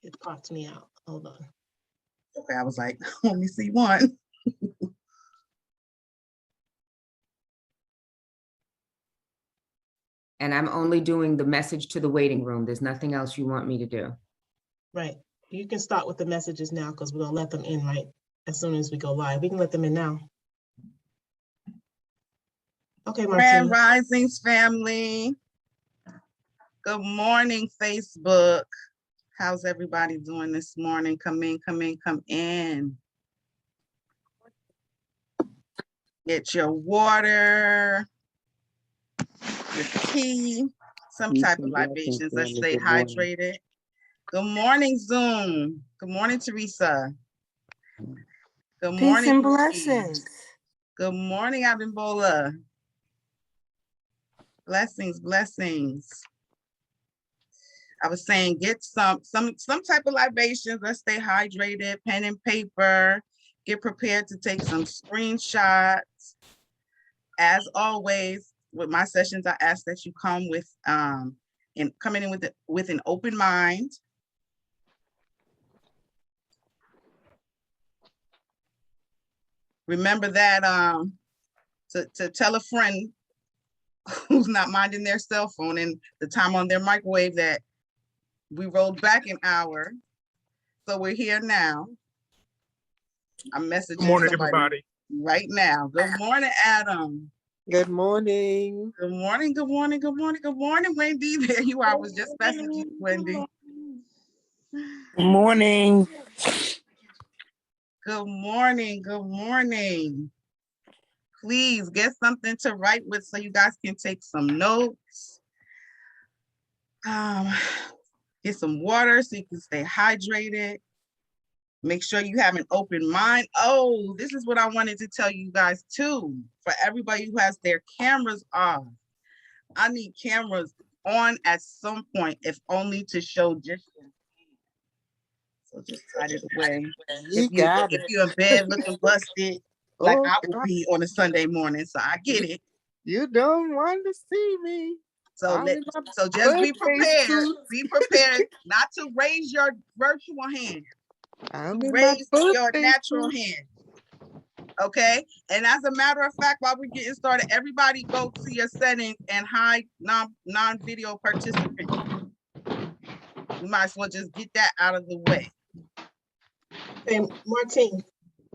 It popped me out. Hold on. Okay, I was like, let me see one. And I'm only doing the message to the waiting room. There's nothing else you want me to do. Right. You can start with the messages now because we're gonna let them in right as soon as we go live. We can let them in now. Okay, Grand Martine. Risings family. Good morning, Facebook. How's everybody doing this morning? Come in, come in, come in. Get your water, your tea, some type of libations. Let's stay hydrated. Good morning, Zoom. Good morning, Teresa. Good Peace morning, and Louise. blessings. Good morning, Abimbola. Blessings, blessings. I was saying, get some type of libations. Let's stay hydrated. Pen and paper. Get prepared to take some screenshots. As always, with my sessions, I ask that you come with coming in with an open mind. Remember that to tell a friend who's not minding their cell phone and the time on their microwave that we rolled back an hour. So we're here now. I'm messaging Good morning, somebody everybody. right now. Good morning, Adam. Good morning. Good morning, good morning, good morning, good morning, Wendy. There you are. I was just messaging you, Wendy. Good morning. Good morning, good morning. Please get something to write with so you guys can take some notes. Get some water so you can stay hydrated. Make sure you have an open mind. Oh, this is what I wanted to tell you guys too. For everybody who has their cameras off, I need cameras on at some point, if only to show just your hand. So just hide it away. If you're in bed looking busted, like I would be on a Sunday morning, so I get it. You don't want to see me. So just be prepared. Be prepared not to raise your virtual hand. Raise your natural hand. Okay. And as a matter of fact, while we're getting started, everybody go to your settings and hide non-video participants. We might as well just get that out of the way. Hey, Martine.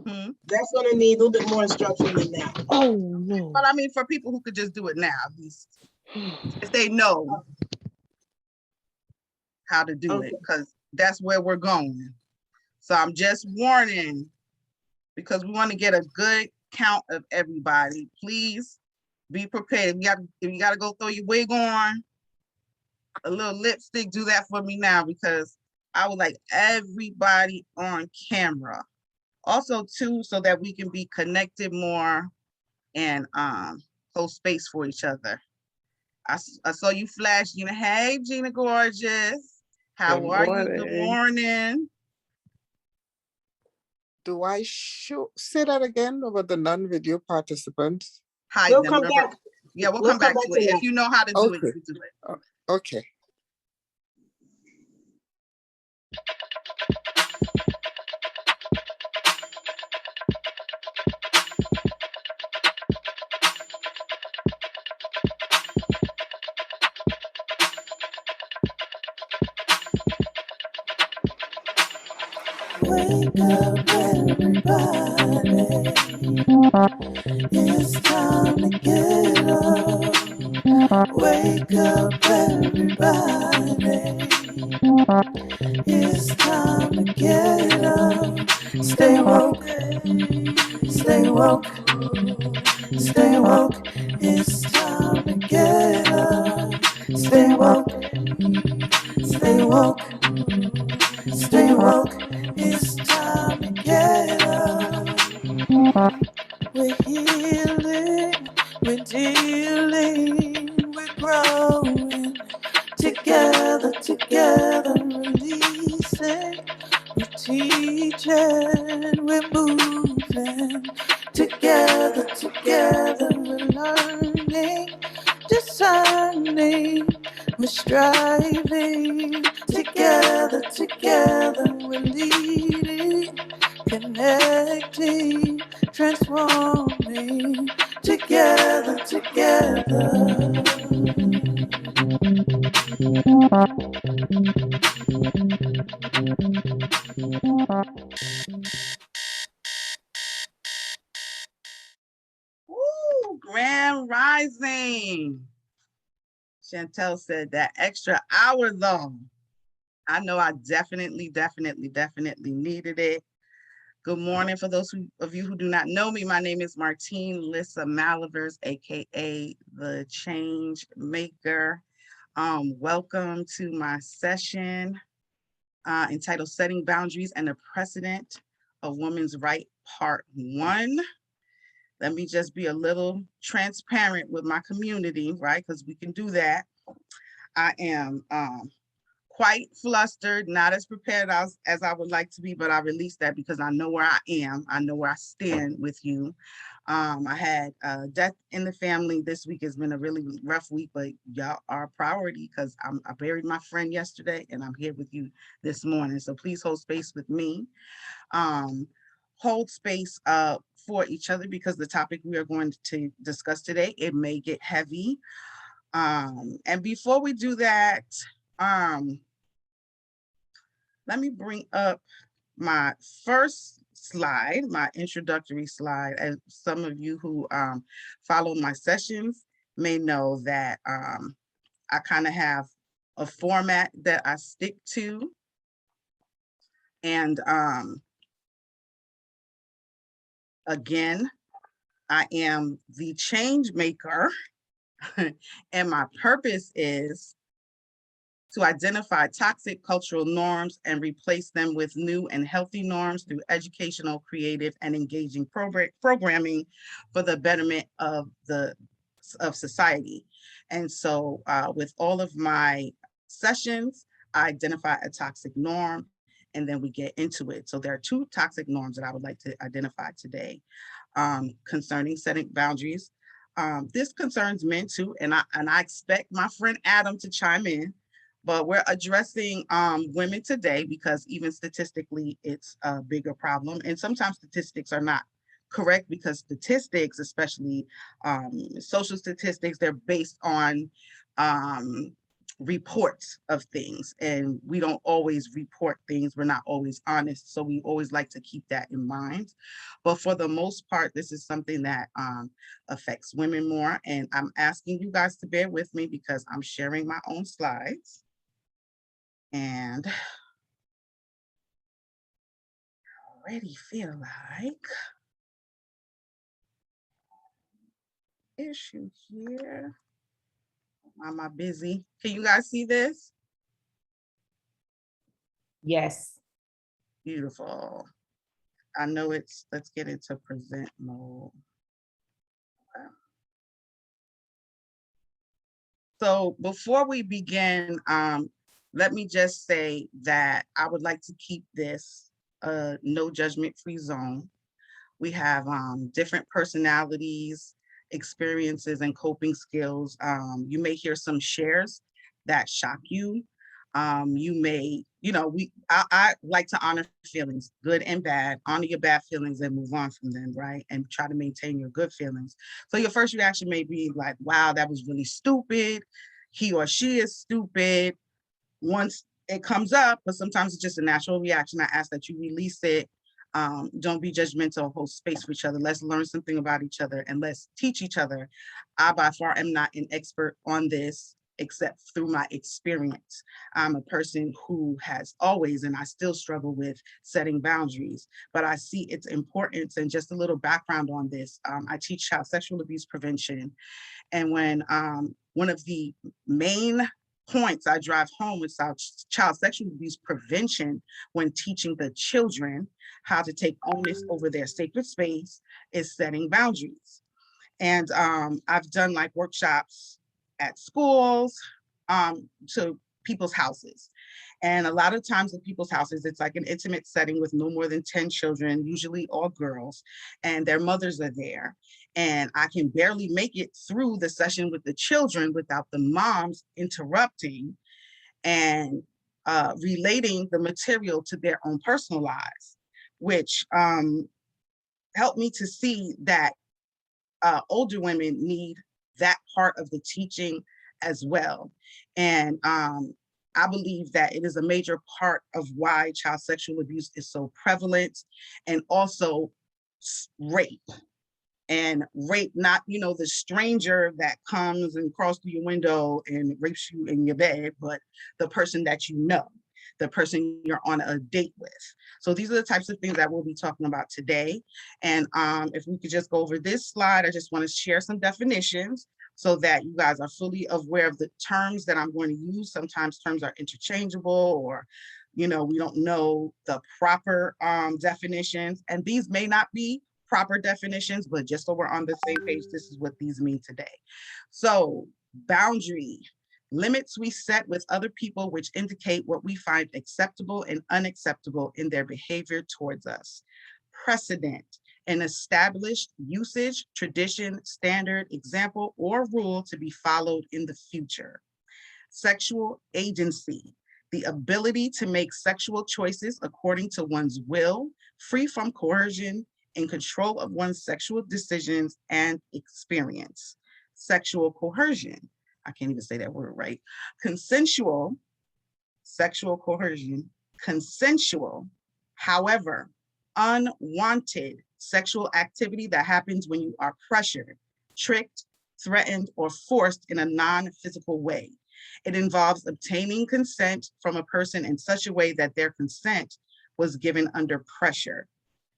That's gonna need a little bit more instruction than that. Oh no. But I mean, for people who could just do it now, at least if they know how to do it, because that's where we're going. So I'm just warning, because we want to get a good count of everybody. Please be prepared. If you got to go throw your wig on, a little lipstick, do that for me now, because I would like everybody on camera. Also too, so that we can be connected more and hold space for each other. I saw you flash, Gina. Hey, Gina Gorgeous. How are you? Good morning. Do I say that again about the non-video participants? We'll come back. Yeah, we'll come back to it. If you know how to do it, you do it. Okay. Wake up, everybody. It's time to get up. Wake up, everybody. It's time to get up. Stay woke. Stay woke. Stay woke. It's time to get up. Stay woke. Stay woke. Stay woke. It's time to get up. We're healing, we're dealing, we're growing. Together, releasing. We're teaching, we're moving. Together, we're learning, discerning. We're striving together, together. We're leading, connecting, transforming together, together. Woo, Grand Rising. Chantel said that extra hour though. I know I definitely needed it. Good morning for those of you who do not know me. My name is Martine Malivers, aka the Change Maker. Welcome to my session entitled Setting Boundaries and the Precedent, A Woman's Right, Part 1. Let me just be a little transparent with my community, right? Because we can do that. I am quite flustered, not as prepared as I would like to be, but I released that because I know where I am. I know where I stand with you. I had death in the family. This week has been a really rough week, but y'all are a priority because I buried my friend yesterday and I'm here with you this morning. So please hold space with me. Hold space for each other because the topic we are going to discuss today, it may get heavy. And before we do that, let me bring up my first slide, my introductory slide. As some of you who follow my sessions may know that I kind of have a format that I stick to. And again, I am the change maker and my purpose is to identify toxic cultural norms and replace them with new and healthy norms through educational, creative, and engaging programming for the betterment of society. And so with all of my sessions, I identify a toxic norm and then we get into it. So there are 2 toxic norms that I would like to identify today concerning setting boundaries. This concerns men too, and I expect my friend Adam to chime in. But we're addressing women today because even statistically, it's a bigger problem. And sometimes statistics are not correct because statistics, especially social statistics, they're based on reports of things. And we don't always report things. We're not always honest. So we always like to keep that in mind. But for the most part, this is something that affects women more. And I'm asking you guys to bear with me because I'm sharing my own slides. And I already feel like issue here. Am I busy? Can you guys see this? Yes. Beautiful. I know let's get into present mode. Okay. So before we begin, let me just say that I would like to keep this a no judgment free zone. We have different personalities, experiences, and coping skills. You may hear some shares that shock you. You may, I like to honor feelings, good and bad, honor your bad feelings and move on from them, right? And try to maintain your good feelings. So your first reaction may be like, wow, that was really stupid. He or she is stupid. Once it comes up, but sometimes it's just a natural reaction. I ask that you release it. Don't be judgmental, hold space for each other. Let's learn something about each other and let's teach each other. I by far am not an expert on this except through my experience. I'm a person who has always, and I still struggle with setting boundaries, but I see its importance. And just a little background on this, I teach child sexual abuse prevention. And when one of the main points I drive home with child sexual abuse prevention when teaching the children how to take onus over their sacred space is setting boundaries. And I've done like workshops at schools to people's houses. And a lot of times at people's houses, it's like an intimate setting with no more than 10 children, usually all girls, and their mothers are there. And I can barely make it through the session with the children without the moms interrupting and relating the material to their own personal lives, which helped me to see that older women need that part of the teaching as well. And I believe that it is a major part of why child sexual abuse is so prevalent, and also rape. And rape, not, the stranger that comes and crosses through your window and rapes you in your bed, but the person that you know, the person you're on a date with. So these are the types of things that we'll be talking about today. And if we could just go over this slide, I just want to share some definitions so that you guys are fully aware of the terms that I'm going to use. Sometimes terms are interchangeable, or we don't know the proper definitions, and these may not be proper definitions, but just so we're on the same page, this is what these mean today. So boundary, limits we set with other people which indicate what we find acceptable and unacceptable in their behavior towards us. Precedent, an established usage, tradition, standard, example, or rule to be followed in the future. Sexual agency, the ability to make sexual choices according to one's will, free from coercion, in control of one's sexual decisions and experience. Sexual coercion, I can't even say that word right. Consensual, sexual coercion, consensual, however, unwanted sexual activity that happens when you are pressured, tricked, threatened, or forced in a non-physical way. It involves obtaining consent from a person in such a way that their consent was given under pressure.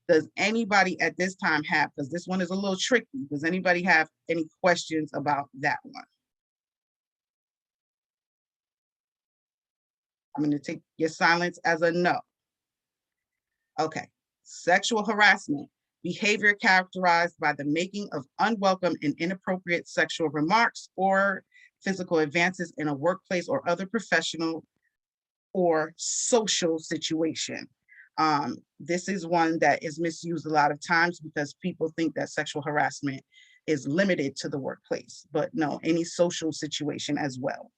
Does anybody at this time have, because this one is a little tricky, does anybody have any questions about that one? I'm going to take your silence as a no. Okay. Sexual harassment, behavior characterized by the making of unwelcome and inappropriate sexual remarks or physical advances in a workplace or other professional or social situation. This is one that is misused a lot of times because people think that sexual harassment is limited to the workplace, but no, any social situation as well.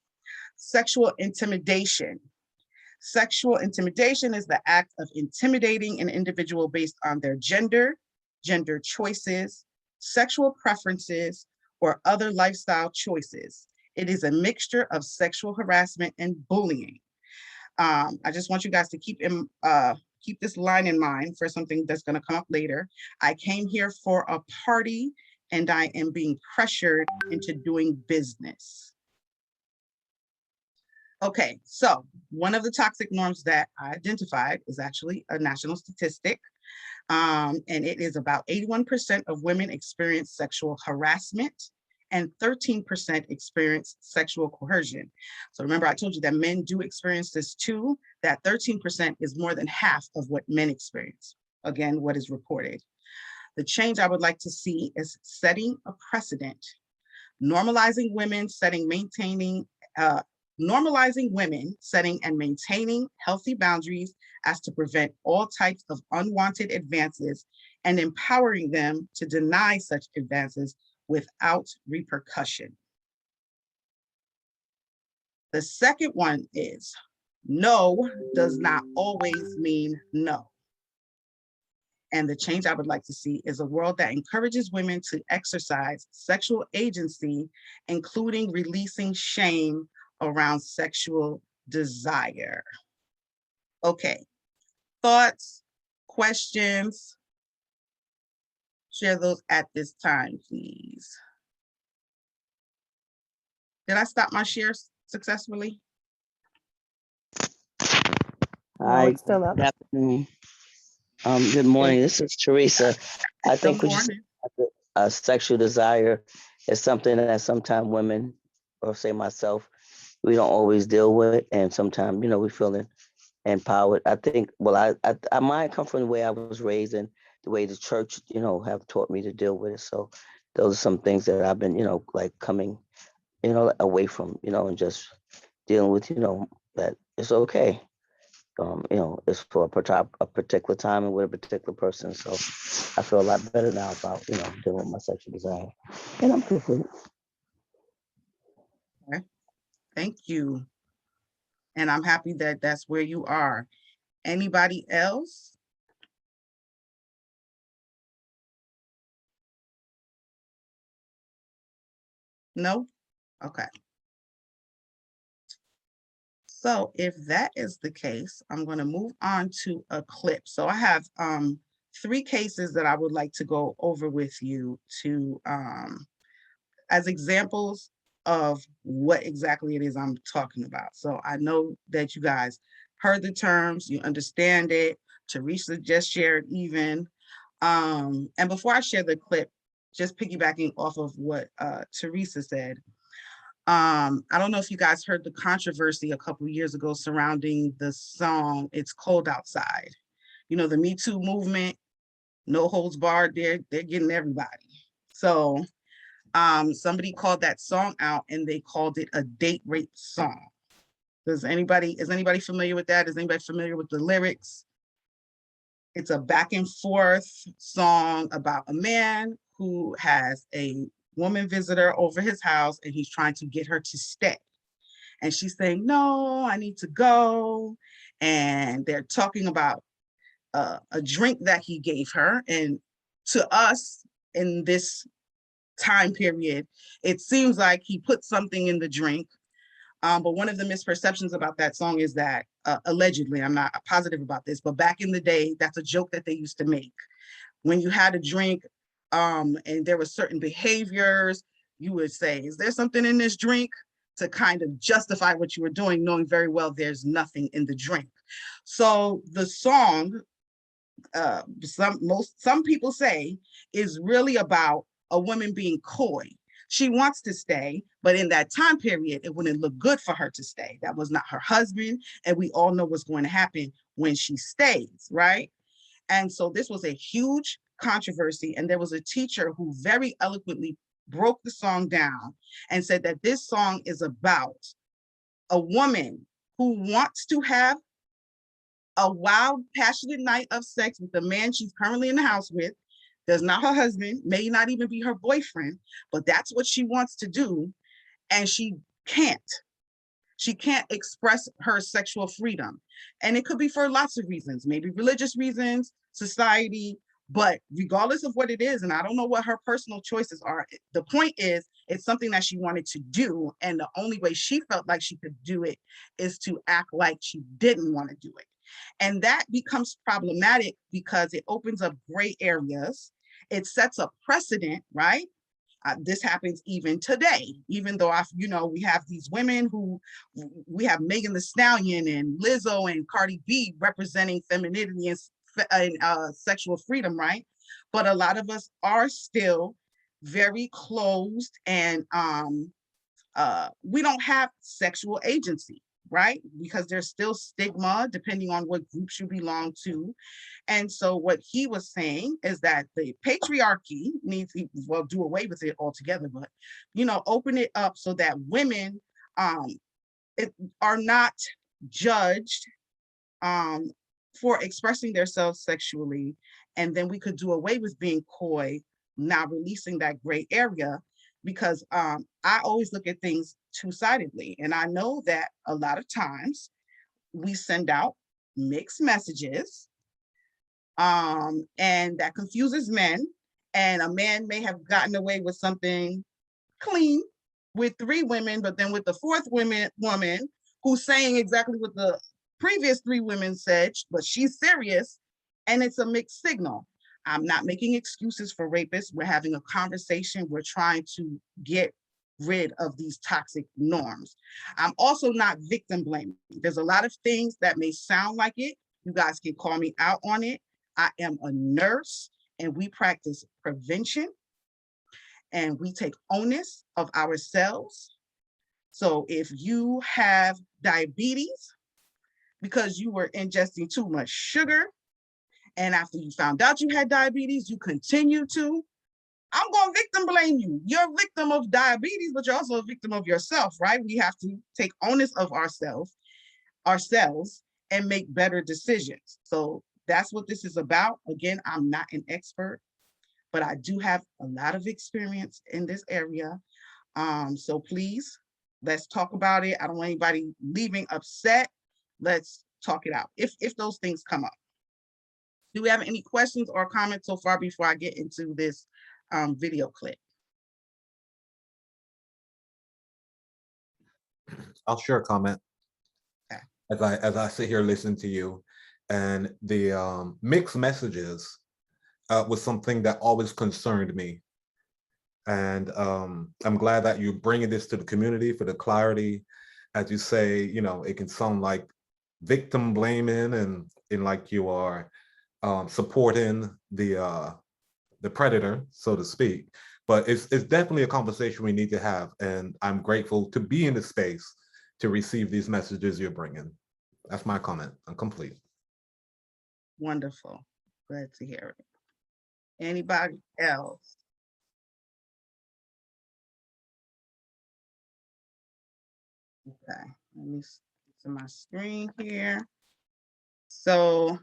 Sexual intimidation. Sexual intimidation is the act of intimidating an individual based on their gender, gender choices, sexual preferences, or other lifestyle choices. It is a mixture of sexual harassment and bullying. I just want you guys to keep this line in mind for something that's going to come up later. I came here for a party and I am being pressured into doing business. Okay, so one of the toxic norms that I identified is actually a national statistic, and it is about 81% of women experience sexual harassment and 13% experience sexual coercion. So remember, I told you that men do experience this too. That 13% is more than half of what men experience. Again, what is reported. The change I would like to see is setting a precedent, normalizing women, normalizing women setting and maintaining healthy boundaries as to prevent all types of unwanted advances and empowering them to deny such advances without repercussion. The second one is no does not always mean no. And the change I would like to see is a world that encourages women to exercise sexual agency, including releasing shame around sexual desire. Okay, thoughts, questions? Share those at this time, please. Did I stop my share successfully? Hi, it's still up. good afternoon. Good morning. This is Teresa. I think Good we just morning. sexual desire is something that sometimes women, or say myself, we don't always deal with, and sometimes we feeling empowered. I think, well, I might come from the way I was raised and the way the church, have taught me to deal with it. So those are some things that I've been, like coming, away from, and just dealing with, that it's okay. it's for a particular time and with a particular person. So I feel a lot better now about, dealing with my sexual desire. And I'm complete. Thank you. And I'm happy that that's where you are. Anybody else? No? Okay. So if that is the case, I'm going to move on to a clip. So I have 3 cases that I would like to go over with you to as examples of what exactly it is I'm talking about. So I know that you guys heard the terms, you understand it. Teresa just shared even. And before I share the clip, just piggybacking off of what Teresa said, I don't know if you guys heard the controversy a couple of years ago surrounding the song "It's Cold Outside." The Me Too movement, no holds barred. They're getting everybody. So somebody called that song out and they called it a date rape song. Is anybody familiar with that? Is anybody familiar with the lyrics? It's a back and forth song about a man who has a woman visitor over his house and he's trying to get her to stay. And she's saying, no, I need to go. And they're talking about a drink that he gave her. And to us in this time period, it seems like he put something in the drink. But one of the misperceptions about that song is that allegedly, I'm not positive about this, but back in the day, that's a joke that they used to make. When you had a drink and there were certain behaviors, you would say, is there something in this drink? To kind of justify what you were doing, knowing very well there's nothing in the drink. So the song, some people say, is really about a woman being coy. She wants to stay, but in that time period, it wouldn't look good for her to stay. That was not her husband, and we all know what's going to happen when she stays, right? And so this was a huge controversy, and there was a teacher who very eloquently broke the song down and said that this song is about a woman who wants to have a wild, passionate night of sex with the man she's currently in the house with. That's not her husband, may not even be her boyfriend, but that's what she wants to do. And she can't express her sexual freedom. And it could be for lots of reasons, maybe religious reasons, society, but regardless of what it is, and I don't know what her personal choices are, the point is, it's something that she wanted to do. And the only way she felt like she could do it is to act like she didn't want to do it. And that becomes problematic because it opens up gray areas. It sets a precedent, right? This happens even today, even though we have these women who we have Megan Thee Stallion and Lizzo and Cardi B representing femininity and sexual freedom, right? But a lot of us are still very closed and we don't have sexual agency, right? Because there's still stigma depending on what groups you belong to. And so what he was saying is that the patriarchy needs to, well, do away with it altogether, but, open it up so that women are not judged for expressing themselves sexually. And then we could do away with being coy, now releasing that gray area, because I always look at things two-sidedly. And I know that a lot of times we send out mixed messages and that confuses men. And a man may have gotten away with something clean with 3 women, but then with the 4th woman who's saying exactly what the previous 3 women said, but she's serious, and it's a mixed signal. I'm not making excuses for rapists. We're having a conversation. We're trying to get rid of these toxic norms. I'm also not victim blaming. There's a lot of things that may sound like it. You guys can call me out on it. I am a nurse and we practice prevention and we take onus of ourselves. So if you have diabetes because you were ingesting too much sugar, and after you found out you had diabetes, you continue to, I'm going to victim blame you. You're a victim of diabetes, but you're also a victim of yourself, right? We have to take onus of ourselves and make better decisions. So that's what this is about. Again, I'm not an expert, but I do have a lot of experience in this area. So please, let's talk about it. I don't want anybody leaving upset. Let's talk it out if those things come up. Do we have any questions or comments so far before I get into this video clip? I'll share a comment. Okay. As I sit here listening to you, and the mixed messages was something that always concerned me. And I'm glad that you're bringing this to the community for the clarity. As you say, you know, it can sound like victim blaming and like you are supporting the predator, so to speak. But it's definitely a conversation we need to have. And I'm grateful to be in the space to receive these messages you're bringing. That's my comment. I'm complete. Wonderful. Glad to hear it. Anybody else? Okay, let me to my screen here. So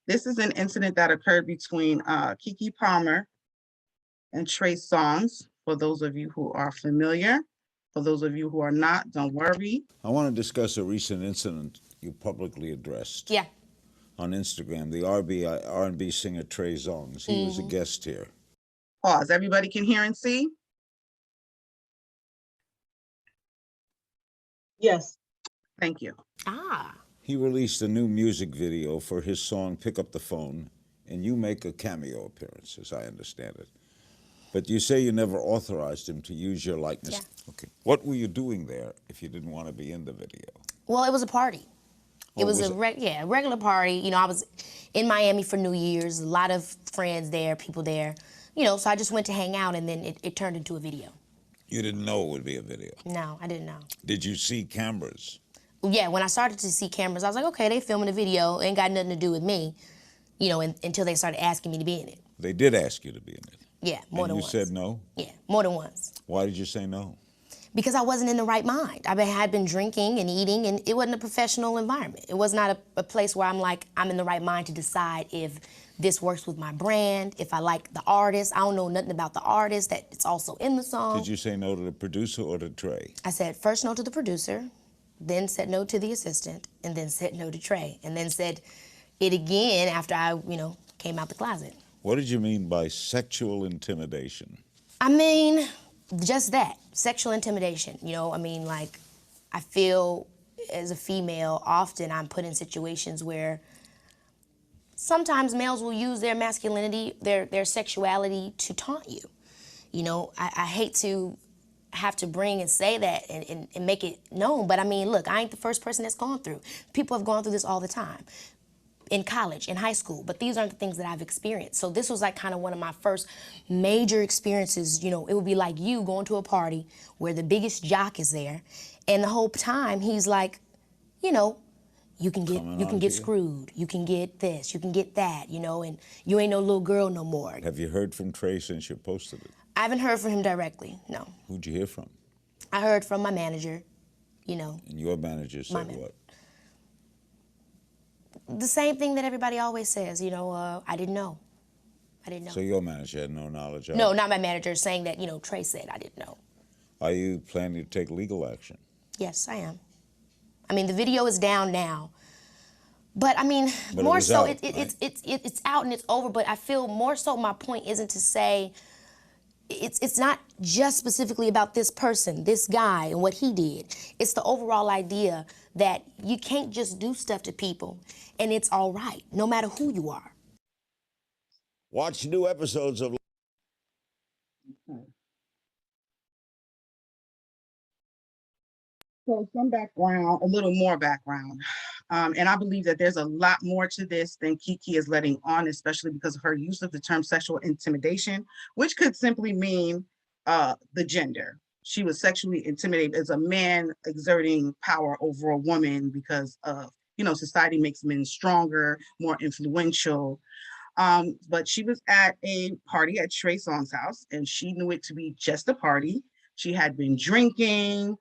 this is an incident that occurred between Keke Palmer and Trey Songz. For those of you who are familiar, for those of you who are not, don't worry. I want to discuss a recent incident you publicly addressed. Yeah. On Instagram, the R&B singer Trey Songz. He was a guest here. Pause. Everybody can hear and see? Yes. Thank you. Ah. He released a new music video for his song Pick Up the Phone, and you make a cameo appearance, as I understand it. But you say you never authorized him to use your likeness. Yeah. Okay. What were you doing there if you didn't want to be in the video? Well, it was a party. It was a regular party. You know, I was in Miami for New Year's, a lot of friends there, people there. You know, so I just went to hang out, and then it turned into a video. You didn't know it would be a video? No, I didn't know. Did you see cameras? Yeah, when I started to see cameras, I was like, okay, they filming a video, ain't got nothing to do with me, you know, until they started asking me to be in it. They did ask you to be in it? Yeah, more than you once. said no? Yeah, more than once. Why did you say no? Because I wasn't in the right mind. I had been drinking and eating, and it wasn't a professional environment. It was not a place where I'm like, I'm in the right mind to decide if this works with my brand, if I like the artist. I don't know nothing about the artist, that it's also in the song. Did you say no to the producer or to Trey? I said first no to the producer, then said no to the assistant, and then said no to Trey, and then said it again after I, you know, came out the closet. What did you mean by sexual intimidation? I mean, just that, sexual intimidation. You know, I mean, like, I feel as a female, often I'm put in situations where sometimes males will use their masculinity, their sexuality to taunt you. You know, I hate to have to bring and say that and make it known, but I mean, look, I ain't the first person that's gone through. People have gone through this all the time. In college, in high school, but these aren't the things that I've experienced. So this was like kind of one of my first major experiences. You know, it would be like you going to a party where the biggest jock is there, and the whole time he's like, you know, you can get screwed, you can get this, you can get that, you know, and you ain't no little girl no more. Have you heard from Trey since you posted it? I haven't heard from him directly, no. Who'd you hear from? I heard from my manager, you know. And your manager said what? The same thing that everybody always says, you know, I didn't know. I didn't know. So your manager had no knowledge of it? No, not my manager, saying that, you know, Trey said I didn't know. Are you planning to take legal action? Yes, I am. I mean, the video is down now. But I mean, but more so, out, it's out and it's over, but I feel more so my point isn't to say, it's not just specifically about this person, this guy and what he did. It's the overall idea that you can't just do stuff to people and it's all right, no matter who you are. Watch new episodes of... So some background, a little more background. And I believe that there's a lot more to this than Keke is letting on, especially because of her use of the term sexual intimidation, which could simply mean the gender. She was sexually intimidated as a man exerting power over a woman because of, you know, society makes men stronger, more influential. But she was at a party at Trey Songz house, and she knew it to be just a party. She had been drinking.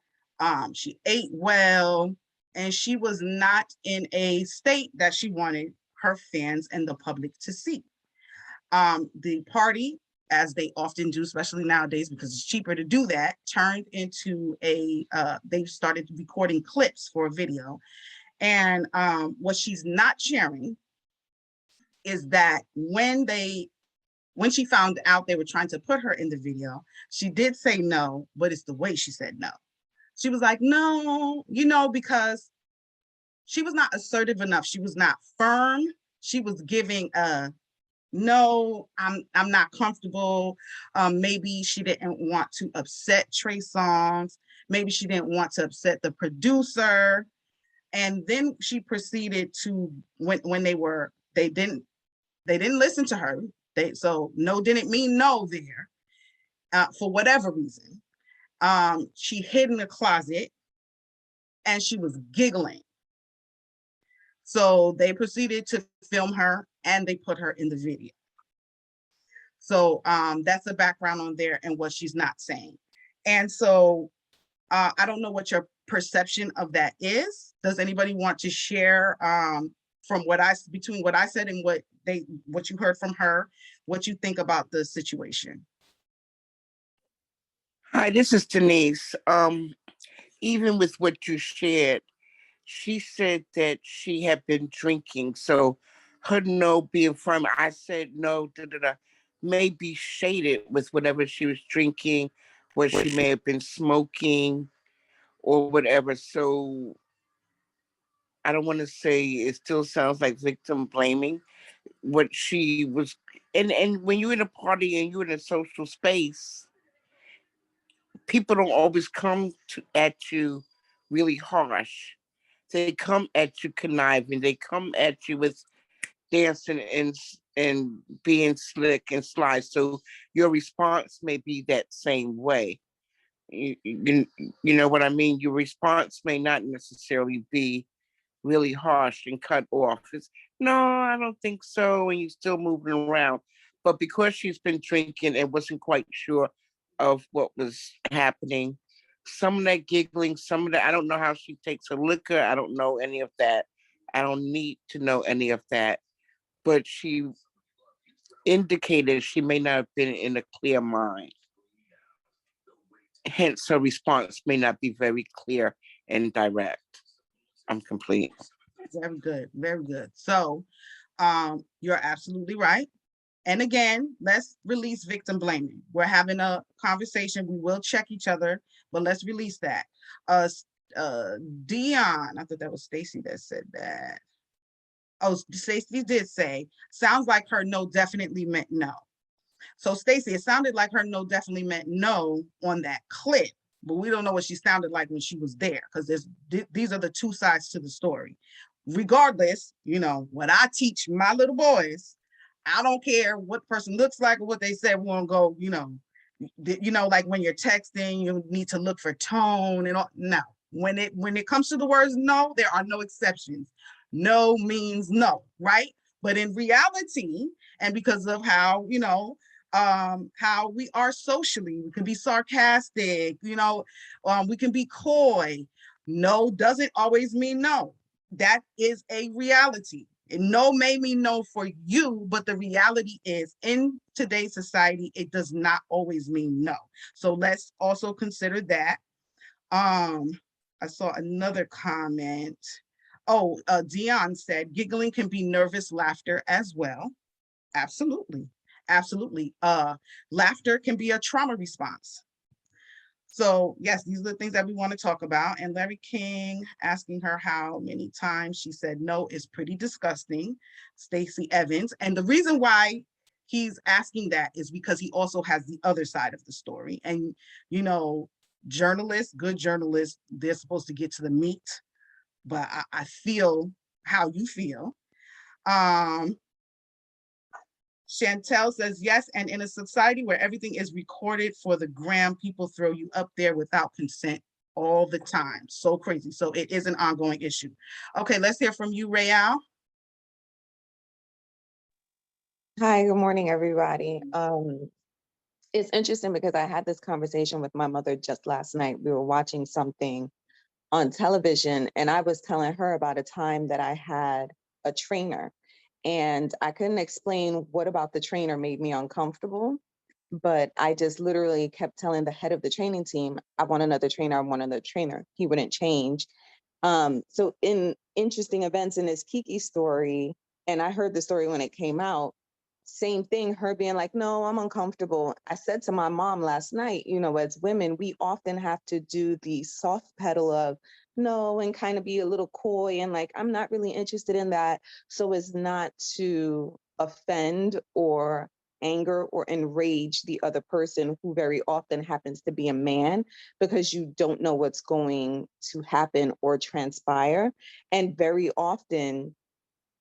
She ate well. and she was not in a state that she wanted her fans and the public to see. The party, as they often do, especially nowadays because it's cheaper to do that, turned into they started recording clips for a video. And what she's not sharing is that when she found out they were trying to put her in the video, she did say no, but it's the way she said no. She was like, no, because she was not assertive enough. She was not firm. She was giving no, I'm not comfortable. Maybe she didn't want to upset Trey Songz. Maybe she didn't want to upset the producer. And then she proceeded to when they didn't listen to her. So no didn't mean no there, for whatever reason. She hid in the closet and she was giggling. So they proceeded to film her and they put her in the video. So that's the background on there and what she's not saying. And so I don't know what your perception of that is. Does anybody want to share from between what I said and what you heard from her, what you think about the situation? Hi, this is Denise. Even with what you shared, she said that she had been drinking. So her no being firm, I said no, may be shaded with whatever she was drinking, what she may have been smoking or whatever. So I don't want to say it still sounds like victim blaming what she was. And when you're in a party and you're in a social space, people don't always come at you really harsh. They come at you conniving. They come at you with dancing and being slick and sly. So your response may be that same way. You know what I mean? Your response may not necessarily be really harsh and cut off. It's no, I don't think so. And you're still moving around. But because she's been drinking and wasn't quite sure of what was happening, some of that giggling, some of that, I don't know how she takes her liquor. I don't know any of that. I don't need to know any of that. But she indicated she may not have been in a clear mind. Hence, her response may not be very clear and direct. I'm complete. Very good, very good. So you're absolutely right. And again, let's release victim blaming. We're having a conversation. We will check each other, but let's release that. Dion, I thought that was Stacy that said that. Oh, Stacy did say, sounds like her no definitely meant no. So Stacy, it sounded like her no definitely meant no on that clip, but we don't know what she sounded like when she was there because these are the two sides to the story. Regardless, what I teach my little boys, I don't care what person looks like or what they said. We won't go, like when you're texting, you need to look for tone and all. No, when it comes to the words no, there are no exceptions. No means no, right? But in reality, and because of how we are socially, we can be sarcastic, we can be coy. No doesn't always mean no. That is a reality. And no may mean no for you, but the reality is in today's society, it does not always mean no. So let's also consider that. I saw another comment. Oh, Dion said, giggling can be nervous laughter as well. Absolutely. Absolutely. Laughter can be a trauma response. So yes, these are the things that we want to talk about. And Larry King asking her how many times she said no is pretty disgusting. Stacey Evans. And the reason why he's asking that is because he also has the other side of the story. And, journalists, good journalists, they're supposed to get to the meat, but I feel how you feel. Chantel says, yes, and in a society where everything is recorded for the gram, people throw you up there without consent all the time. So crazy. So it is an ongoing issue. Okay, let's hear from you, Rayal. Hi, good morning, everybody. It's interesting because I had this conversation with my mother just last night. We were watching something on television, and I was telling her about a time that I had a trainer, and I couldn't explain what about the trainer made me uncomfortable, but I just literally kept telling the head of the training team, I want another trainer, I want another trainer. He wouldn't change. So in interesting events in this Kiki story, and I heard the story when it came out, same thing, her being like, no, I'm uncomfortable. I said to my mom last night, you know, as women, we often have to do the soft pedal of no and kind of be a little coy and like, I'm not really interested in that. So as not to offend or anger or enrage the other person, who very often happens to be a man, because you don't know what's going to happen or transpire. And very often,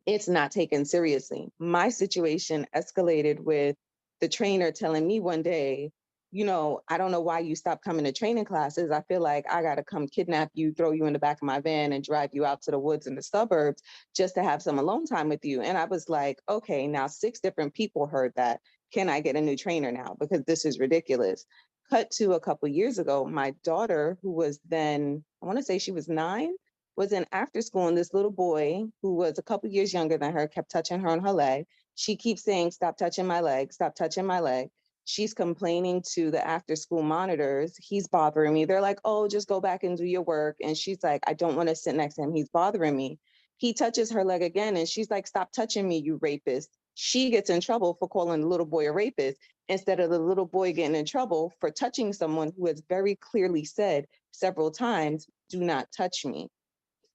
it's not taken seriously. My situation escalated with the trainer telling me one day, you know, I don't know why you stopped coming to training classes. I feel like I got to come kidnap you, throw you in the back of my van and drive you out to the woods in the suburbs just to have some alone time with you. And I was like, okay, now 6 different people heard that. Can I get a new trainer now? Because this is ridiculous. Cut to a couple years ago, my daughter, who was then, I want to say she was 9, was in after school, and this little boy who was a couple years younger than her kept touching her on her leg. She keeps saying, stop touching my leg, stop touching my leg. She's complaining to the after school monitors, he's bothering me. They're like, oh, just go back and do your work. And she's like, I don't want to sit next to him, he's bothering me. He touches her leg again, and she's like, stop touching me, you rapist. She gets in trouble for calling the little boy a rapist, instead of the little boy getting in trouble for touching someone who has very clearly said several times, do not touch me.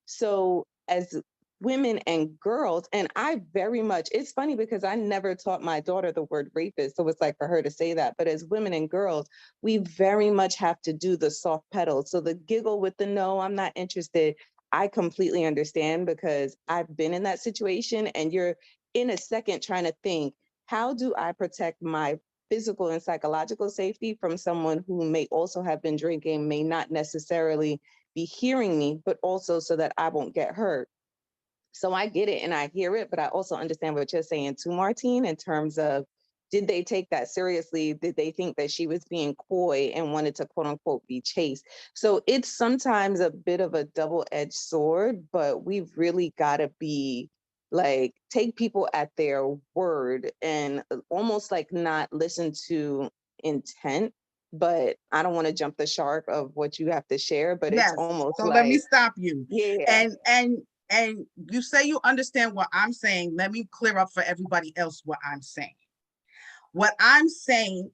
So as women and girls, and I very much, it's funny because I never taught my daughter the word rapist. So it's like for her to say that. But as women and girls, we very much have to do the soft pedal. So the giggle with the no, I'm not interested, I completely understand, because I've been in that situation, and you're in a second trying to think, how do I protect my physical and psychological safety from someone who may also have been drinking, may not necessarily be hearing me, but also so that I won't get hurt. So I get it and I hear it, but I also understand what you're saying too, Martine, in terms of, did they take that seriously? Did they think that she was being coy and wanted to quote unquote be chased? So it's sometimes a bit of a double-edged sword, but we've really got to be like, take people at their word and almost like not listen to intent. But I don't want to jump the shark of what you have to share, but it's Yes. almost So like, let me stop you. yeah. And you say you understand what I'm saying. Let me clear up for everybody else what I'm saying. What I'm saying,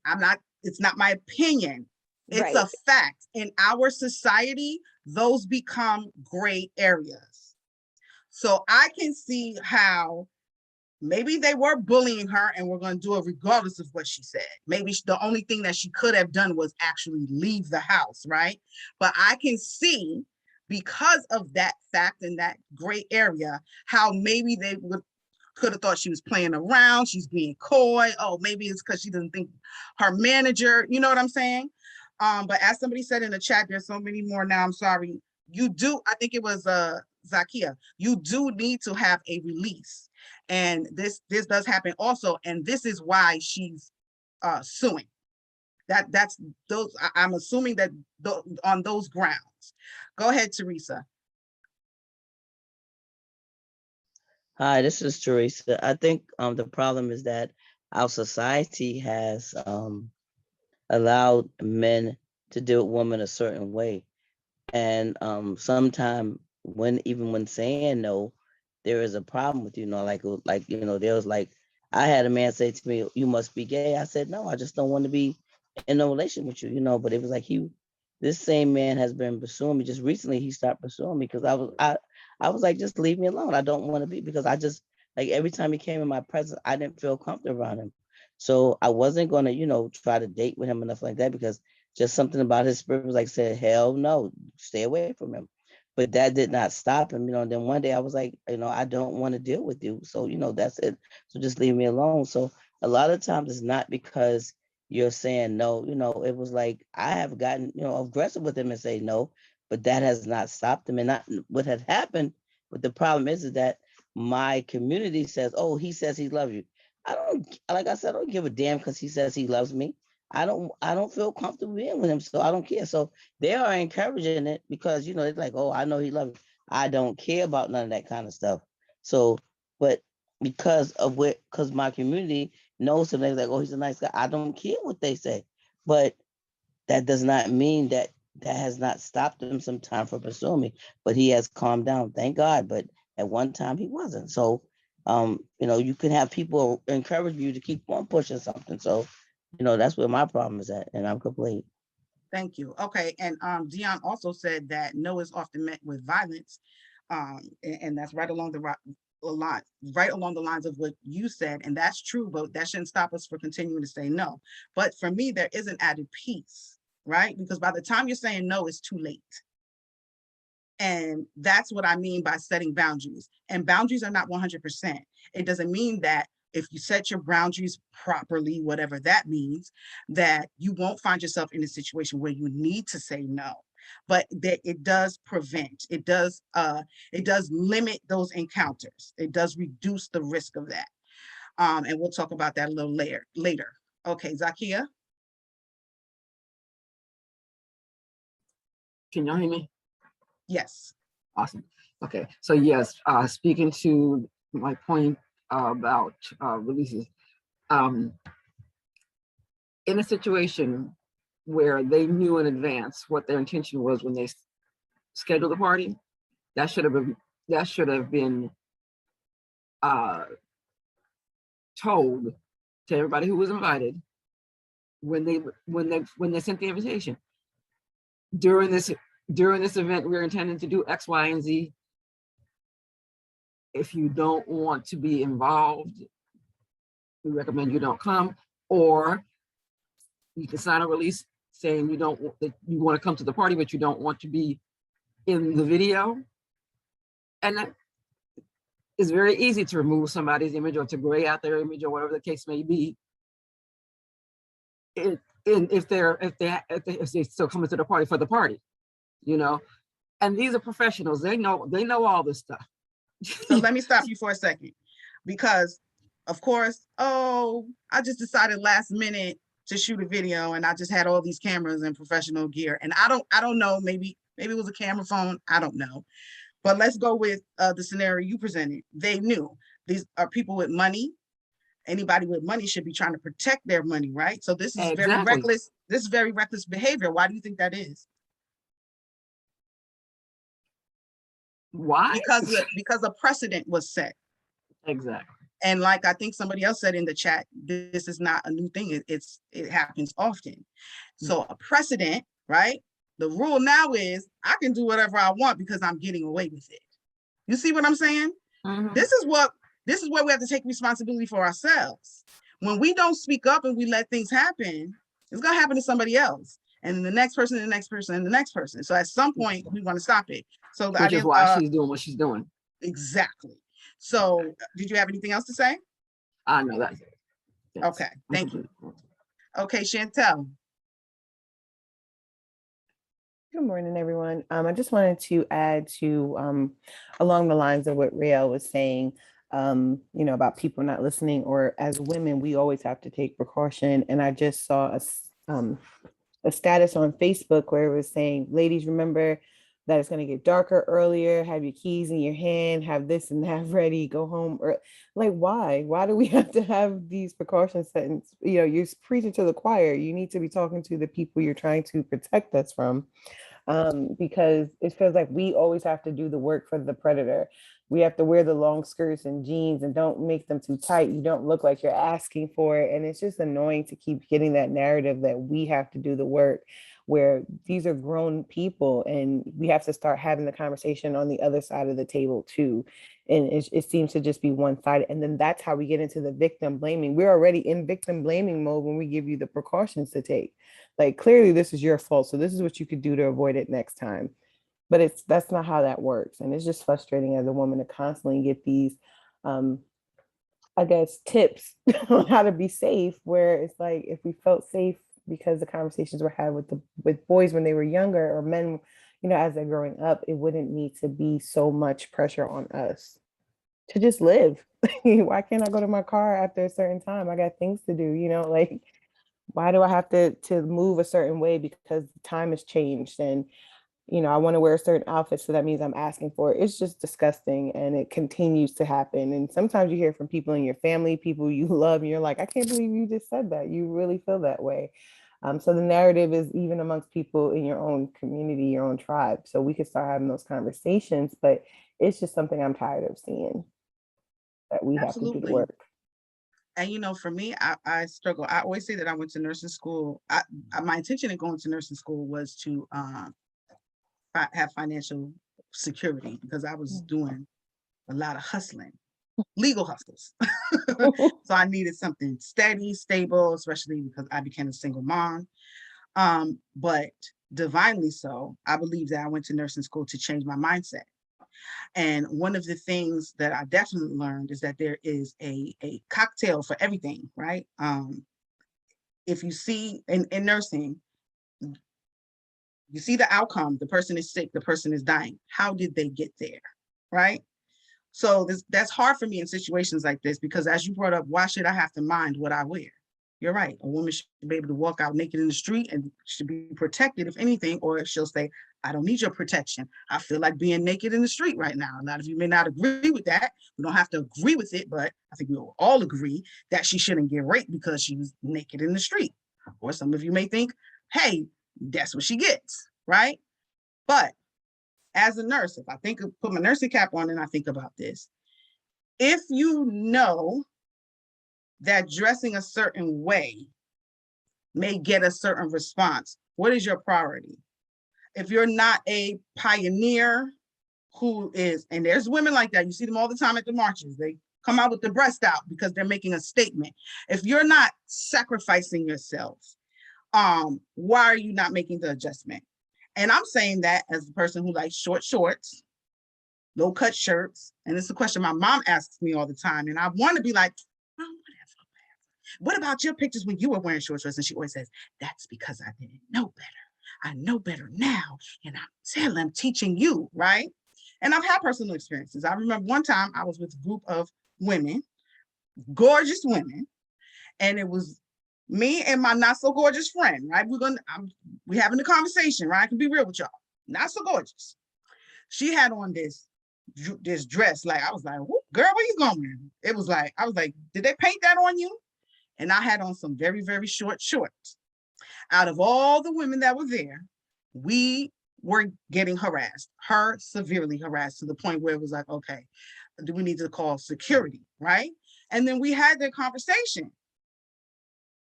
it's not my opinion. It's a fact. In our society, those become gray areas. So I can see how maybe they were bullying her and we're going to do it regardless of what she said. Maybe the only thing that she could have done was actually leave the house, right? But I can see, because of that fact and that gray area, how maybe they could have thought she was playing around, she's being coy. Oh, maybe it's because she doesn't think her manager, you know what I'm saying? But as somebody said in the chat, there's so many more now, I'm sorry. You do, I think it was Zakia, you do need to have a release. And this does happen also, and this is why she's suing. That's those, I'm assuming that on those grounds. Go ahead, Teresa. Hi, this is Teresa. I think the problem is that our society has allowed men to deal with women a certain way. And sometimes even when saying no, there is a problem with, there was like, I had a man say to me, you must be gay. I said, no, I just don't want to be in a relation with you, but it was like this same man has been pursuing me. Just recently he stopped pursuing me because I was like, just leave me alone. I don't want to be, because I just, like, every time he came in my presence, I didn't feel comfortable around him. So I wasn't going to, try to date with him enough like that, because just something about his spirit was like, said, hell no, stay away from him. But that did not stop him, and then one day I was like, I don't want to deal with you. So, that's it. So just leave me alone. So a lot of times it's not because you're saying no, it was like, I have gotten, aggressive with him and say no, but that has not stopped him. And not what had happened. But the problem is that my community says, oh, he says he loves you. I don't, like I said, I don't give a damn because he says he loves me. I don't feel comfortable being with him, so I don't care. So they are encouraging it because it's like, oh, I know he loves me. I don't care about none of that kind of stuff. So, but because my community knows him, they're like, oh, he's a nice guy. I don't care what they say, but that does not mean that has not stopped him sometime from pursuing me. But he has calmed down, thank God. But at one time he wasn't. So, you can have people encourage you to keep on pushing something. So, that's where my problem is at, and I'm complete. Thank you. Okay, and Dion also said that no is often met with violence, and that's right along the line, right along the lines of what you said, and that's true. But that shouldn't stop us from continuing to say no. But for me, there is an added piece, right? Because by the time you're saying no, it's too late. And that's what I mean by setting boundaries. And boundaries are not 100%. It doesn't mean that if you set your boundaries properly, whatever that means, that you won't find yourself in a situation where you need to say no. But that it does prevent, it does limit those encounters. It does reduce the risk of that. And we'll talk about that a little later. Okay, Zakia? Can y'all hear me? Yes. Awesome. Okay. So yes, speaking to my point about releases, in a situation where they knew in advance what their intention was when they scheduled the party, that should have been told to everybody who was invited when they sent the invitation. During this event, we're intending to do X, Y, and Z. If you don't want to be involved, we recommend you don't come, or you can sign a release saying that you want to come to the party, but you don't want to be in the video. And that is very easy to remove somebody's image or to gray out their image or whatever the case may be. If they still coming to the party for the party, and these are professionals. They know all this stuff. So let me stop you for a second, because of course, I just decided last minute to shoot a video and I just had all these cameras and professional gear. And I don't know, maybe it was a camera phone, I don't know. But let's go with the scenario you presented. They knew these are people with money. Anybody with money should be trying to protect their money, right? So this is very reckless. This is very reckless behavior. Why do you think that is? Why? Because a precedent was set. Exactly. And like I think somebody else said in the chat, this is not a new thing. It happens often. So a precedent, right? The rule now is I can do whatever I want because I'm getting away with it. You see what I'm saying? Mm-hmm. This is where we have to take responsibility for ourselves. When we don't speak up and we let things happen, it's gonna happen to somebody else. And the next person, and the next person, and the next person. So at some point, we want to stop it. So which is why she's doing what she's doing. Exactly. So did you have anything else to say? No, that's it. Okay, thank you. Okay, Chantel. Good morning, everyone. I just wanted to add to along the lines of what Rael was saying, about people not listening, or as women, we always have to take precaution. And I just saw a status on Facebook where it was saying, ladies, remember that it's going to get darker earlier, have your keys in your hand, have this and that ready, go home. Or like, why do we have to have these precautions set? And, you're preaching to the choir. You need to be talking to the people you're trying to protect us from. Because it feels like we always have to do the work for the predator. We have to wear the long skirts and jeans and don't make them too tight. You don't look like you're asking for it. And it's just annoying to keep getting that narrative that we have to do the work, where these are grown people and we have to start having the conversation on the other side of the table too. And it seems to just be one-sided. And then that's how we get into the victim blaming. We're already in victim blaming mode when we give you the precautions to take. Like, clearly this is your fault, so this is what you could do to avoid it next time. But that's not how that works. And it's just frustrating as a woman to constantly get these, I guess, tips on how to be safe, where it's like, if we felt safe because the conversations were had with boys when they were younger, or men, as they're growing up, it wouldn't need to be so much pressure on us to just live. Why can't I go to my car after a certain time? I got things to do, like, Why do I have to move a certain way because the time has changed and I want to wear a certain outfit, so that means I'm asking for it. It's just disgusting and it continues to happen. And sometimes you hear from people in your family, people you love, and you're like, I can't believe you just said that. You really feel that way. So the narrative is even amongst people in your own community, your own tribe. So we could start having those conversations, but it's just something I'm tired of seeing, that we have to do the Absolutely. work. And for me, I struggle. I always say that I went to nursing school. My intention in going to nursing school was to have financial security, because I was doing a lot of hustling, legal hustles. So I needed something steady, stable, especially because I became a single mom. But divinely so, I believe that I went to nursing school to change my mindset. And one of the things that I definitely learned is that there is a cocktail for everything, right? If you see in nursing, you see the outcome, the person is sick, the person is dying. How did they get there, right? So that's hard for me in situations like this, because as you brought up, why should I have to mind what I wear? You're right. A woman should be able to walk out naked in the street and should be protected, if anything, or she'll say, I don't need your protection. I feel like being naked in the street right now. A lot of you may not agree with that. We don't have to agree with it, but I think we will all agree that she shouldn't get raped because she was naked in the street. Or some of you may think, hey, that's what she gets, right? But as a nurse, if I put my nursing cap on and I think about this, if you know that dressing a certain way may get a certain response, what is your priority? If you're not a pioneer who is, and there's women like that, you see them all the time at the marches, they come out with the breast out because they're making a statement. If you're not sacrificing yourself, why are you not making the adjustment? And I'm saying that as a person who likes short shorts, low cut shirts. And it's a question my mom asks me all the time. And I want to be like, oh, whatever. What about your pictures when you were wearing short shorts? And she always says, that's because I didn't know better. I know better now. And I'm teaching you, right? And I've had personal experiences. I remember one time I was with a group of women, gorgeous women, and it was me and my not so gorgeous friend, right? We're having a conversation, right? I can be real with y'all. Not so gorgeous. She had on this dress, like I was like, girl, where you going? It was like, I was like, did they paint that on you? And I had on some very, very short shorts. Out of all the women that were there, we were getting harassed, her severely harassed, to the point where it was like, okay, do we need to call security, right? And then we had that conversation.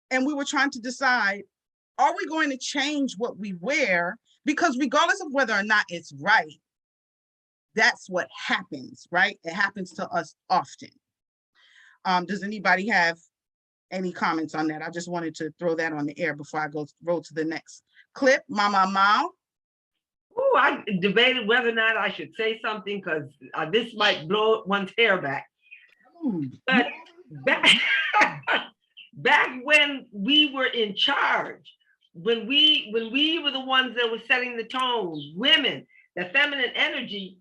And we were trying to decide, are we going to change what we wear? Because regardless of whether or not it's right, that's what happens, right? It happens to us often. Does anybody have any comments on that? I just wanted to throw that on the air before I roll to the next clip. Mama Mao. Oh, I debated whether or not I should say something because this might blow one's hair back. But back when we were in charge, when we were the ones that were setting the tone, women, the feminine energy,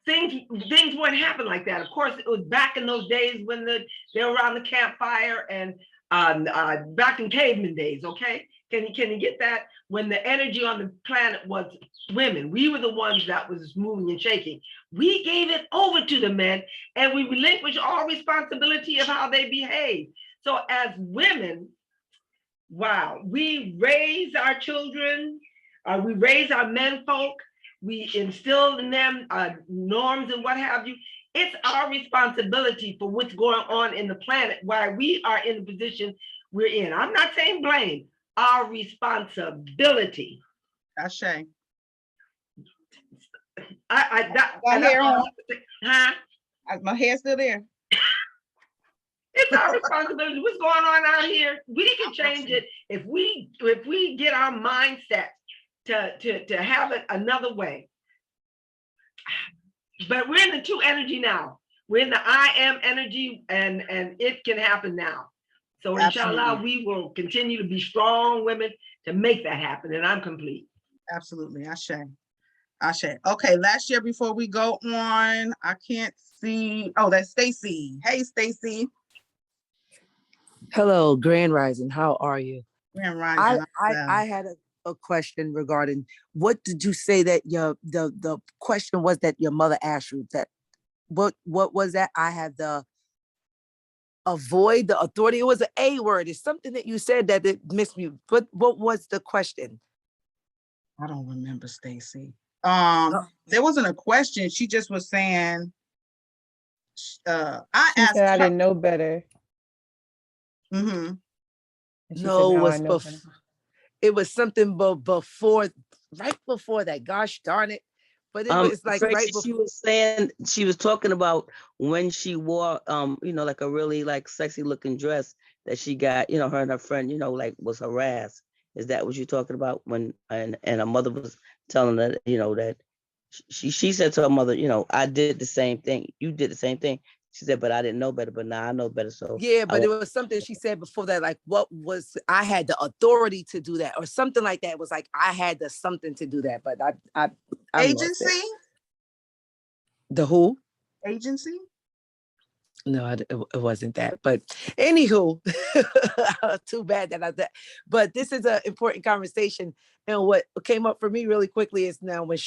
things wouldn't happen like that. Of course, it was back in those days when they were around the campfire and back in caveman days. Okay, can you get that? When the energy on the planet was women, we were the ones that was moving and shaking. We gave it over to the men, and we relinquished all responsibility of how they behave. So as women, wow, we raise our children, we raise our men folk, we instill in them norms and what have you. It's our responsibility for what's going on in the planet, why we are in the position we're in. I'm not saying blame, our responsibility. Ashe. My hair's still there. It's our responsibility. What's going on out here? We can change it if we get our mindset to have it another way. But we're in the 2 energy now. We're in the I am energy, and it can happen now. So inshallah, we will continue to be strong women to make that happen. And I'm complete. Absolutely. Ashe. Okay, last year before we go on, I can't see. Oh, that's Stacy. Hey, Stacy. Hello, Grand Rising. How are you? Grand Rising. I had a question regarding what did you say that the question was that your mother asked you that what was that? I had the avoid the authority. It was an A word. It's something that you said that it missed me. What was the question? I don't remember, Stacy. There wasn't a question. She just was saying, I She asked said I her. didn't know better. Mm-hmm. And she No, said, it now I was know better. it was something before, right before that. Gosh darn it! But it was like Tracy, right she before. was saying, she was talking about when she wore, like a really like sexy looking dress that she got, her and her friend, like was harassed. Is that what you're talking about? When and her mother was telling her, that she said to her mother, I did the same thing. You did the same thing. She said, but I didn't know better. But now I know better. So Yeah, but it was something she said before that, like what was I had the authority to do that, or something like that. It was like I had the something to do that, but I lost it. Agency? The who? Agency? No, it wasn't that. But anywho, too bad that I did. But this is an important conversation. And what came up for me really quickly is now when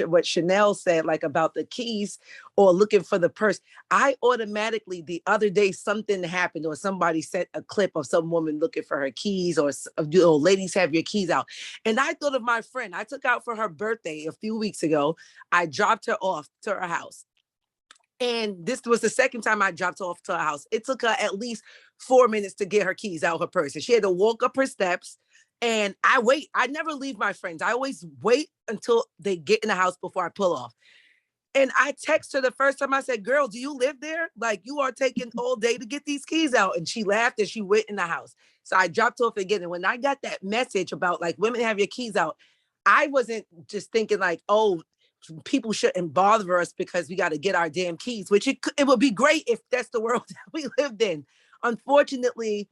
what Chanel said, like about the keys or looking for the purse. I automatically, the other day, something happened or somebody sent a clip of some woman looking for her keys or ladies have your keys out. And I thought of my friend I took out for her birthday a few weeks ago. I dropped her off to her house. And this was the second time I dropped her off to her house. It took her at least 4 minutes to get her keys out of her purse. And she had to walk up her steps. And I wait. I never leave my friends. I always wait until they get in the house before I pull off. And I text her the first time. I said, girl, do you live there? Like, you are taking all day to get these keys out. And she laughed and she went in the house. So I dropped off again. And when I got that message about like women have your keys out, I wasn't just thinking like, oh, people shouldn't bother us because we got to get our damn keys, which it would be great if that's the world that we lived in. Unfortunately,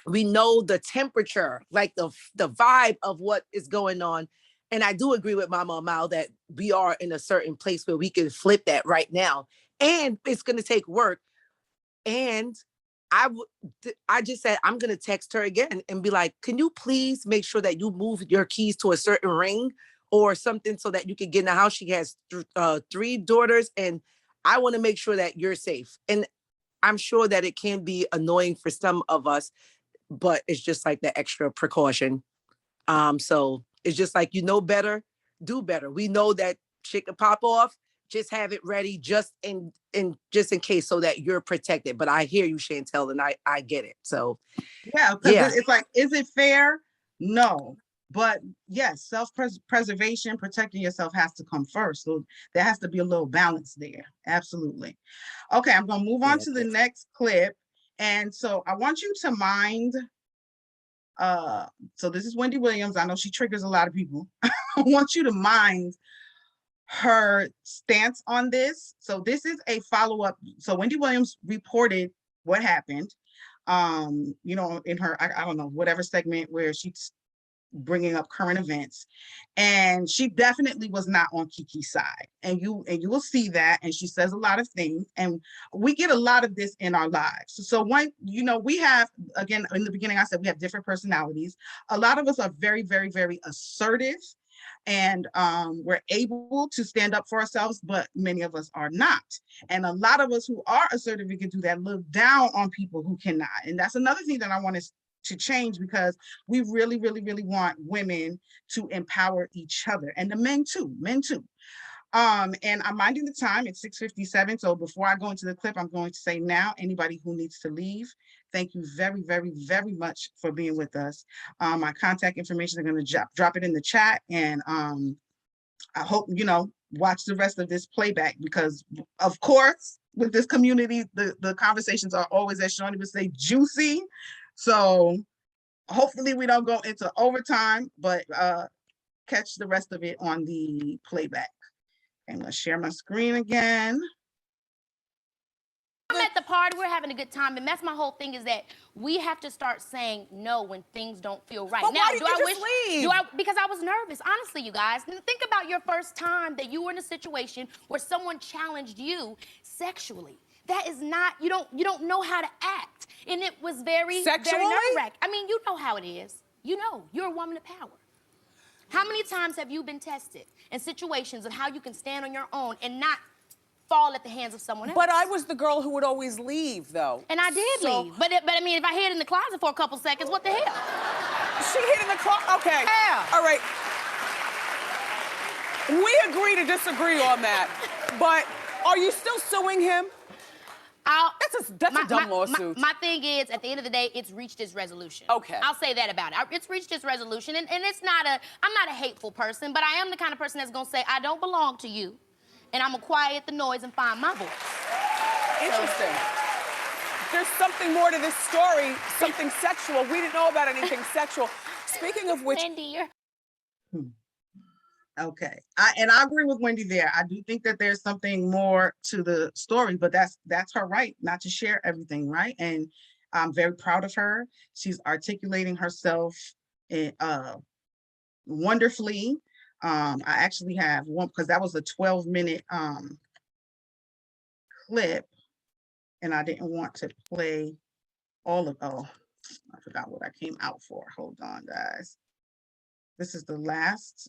we know the temperature, like the vibe of what is going on. And I do agree with Mama Amal that we are in a certain place where we can flip that right now. And it's going to take work. And I just said, I'm going to text her again and be like, can you please make sure that you move your keys to a certain ring or something so that you can get in the house? She has 3 daughters and I want to make sure that you're safe. And I'm sure that it can be annoying for some of us, but it's just like the extra precaution. So it's just like, better, do better. We know that shit could pop off. Just have it ready just in case so that you're protected. But I hear you, Chantel, and I get it. So yeah, because it's like, is it fair? No. But yes, self-preservation, protecting yourself has to come first. So there has to be a little balance there. Absolutely. Okay, I'm going to move on to the next clip. And so I want you to mind, so this is Wendy Williams. I know she triggers a lot of people. I want you to mind her stance on this. So this is a follow-up. So Wendy Williams reported what happened, in her, I don't know, whatever segment where she's bringing up current events, and she definitely was not on Kiki's side, and you will see that. And she says a lot of things, and we get a lot of this in our lives. So when we have, again, in the beginning I said we have different personalities. A lot of us are very, very, very assertive, and we're able to stand up for ourselves, but many of us are not. And a lot of us who are assertive, we can do that, look down on people who cannot. And that's another thing that I want to change, because we really, really, really want women to empower each other, and the men too. And I'm minding the time. It's 6:57. So before I go into the clip, I'm going to say now, anybody who needs to leave, thank you very, very, very much for being with us. My contact information, I'm going to drop it in the chat, and I hope, watch the rest of this playback, because of course, with this community, the conversations are always, as Shawnee would say, juicy. So hopefully we don't go into overtime, but catch the rest of it on the playback. I'm gonna share my screen again. I'm at the party, we're having a good time, and that's my whole thing, is that we have to start saying no when things don't feel right. But Now, why did you just leave? Because I was nervous, honestly, you guys. Think about your first time that you were in a situation where someone challenged you sexually. that is not, you don't know how to act. And it was very Sexually? nerve-wracking. I mean, you know how it is. You know, you're a woman of power. How many times have you been tested in situations of how you can stand on your own and not fall at the hands of someone else? But I was the girl who would always leave, though. And I did leave. But I mean, if I hid in the closet for a couple seconds, what the hell? She hid in the closet. Okay. Yeah. All right. We agree to disagree on that. But are you still suing him? That's a dumb lawsuit. My thing is, at the end of the day, it's reached its resolution. Okay. I'll say that about it. It's reached its resolution, and it's not I'm not a hateful person, but I am the kind of person that's gonna say, I don't belong to you, and I'm gonna quiet the noise and find my voice. Interesting. There's something more to this story, something sexual. We didn't know about anything sexual. Speaking of which... Wendy, you're... Okay, I agree with Wendy there. I do think that there's something more to the story, but that's her right not to share everything, right? And I'm very proud of her. She's articulating herself wonderfully. I actually have one, because that was a 12-minute clip, and I didn't want to play all of, I forgot what I came out for. Hold on, guys. This is the last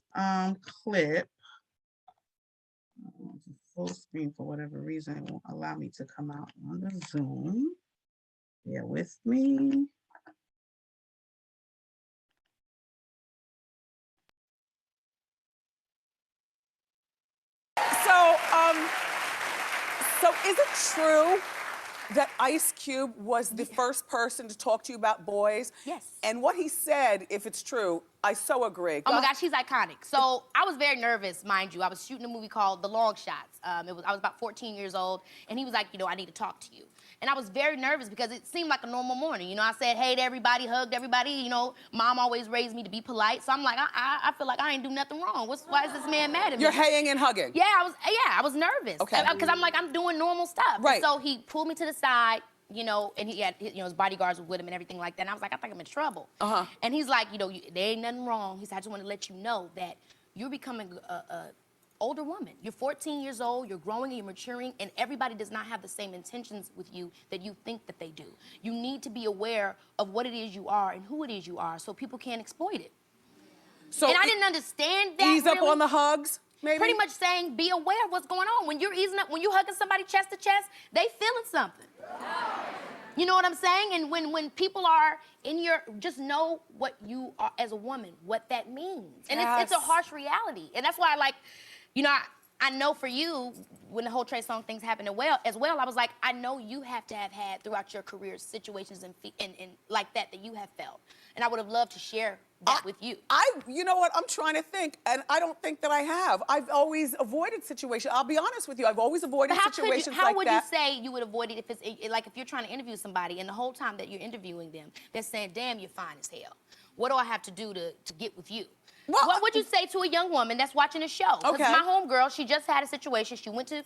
clip. Full screen for whatever reason. It won't allow me to come out on the Zoom. Bear with me. So is it true that Ice Cube was the first person to talk to you about boys? Yes. And what he said, if it's true, I so agree. Oh my gosh, he's iconic. So I was very nervous, mind you. I was shooting a movie called The Long Shots. I was about 14 years old, and he was like, I need to talk to you. And I was very nervous because it seemed like a normal morning. I said hey to everybody, hugged everybody. Mom always raised me to be polite. So I'm like, I feel like I ain't do nothing wrong. Why is this man mad at me? You're haying and hugging. Yeah, I was nervous. Okay. Because I'm like, I'm doing normal stuff. Right. And so he pulled me to the side, and he had, his bodyguards were with him and everything like that. And I was like, I think I'm in trouble. And he's like, there ain't nothing wrong. He said, I just want to let you know that you're becoming a older woman. You're 14 years old, you're growing and you're maturing, and everybody does not have the same intentions with you that you think that they do. You need to be aware of what it is you are and who it is you are so people can't exploit it. So and I didn't understand that. Ease up really. on the hugs, maybe? Pretty much saying, be aware of what's going on. When you're easing up, when you're hugging somebody chest to chest, they feeling something. You know what I'm saying? And when people are in just know what you are as a woman, what that means. And it's a harsh reality. And that's why I know for you, when the whole Trey Songz things happened as well, I was like, I know you have to have had throughout your career situations and like that you have felt. And I would have loved to share that with you. You know what, I'm trying to think, and I don't think that I have. I've always avoided situations. I'll be honest with you, I've always avoided situations like that. How would you say you would avoid it if it's like if you're trying to interview somebody and the whole time that you're interviewing them, they're saying, damn, you're fine as hell. What do I have to do to get with you? Well, what would you say to a young woman that's watching a show? Because my homegirl, she just had a situation. She went to,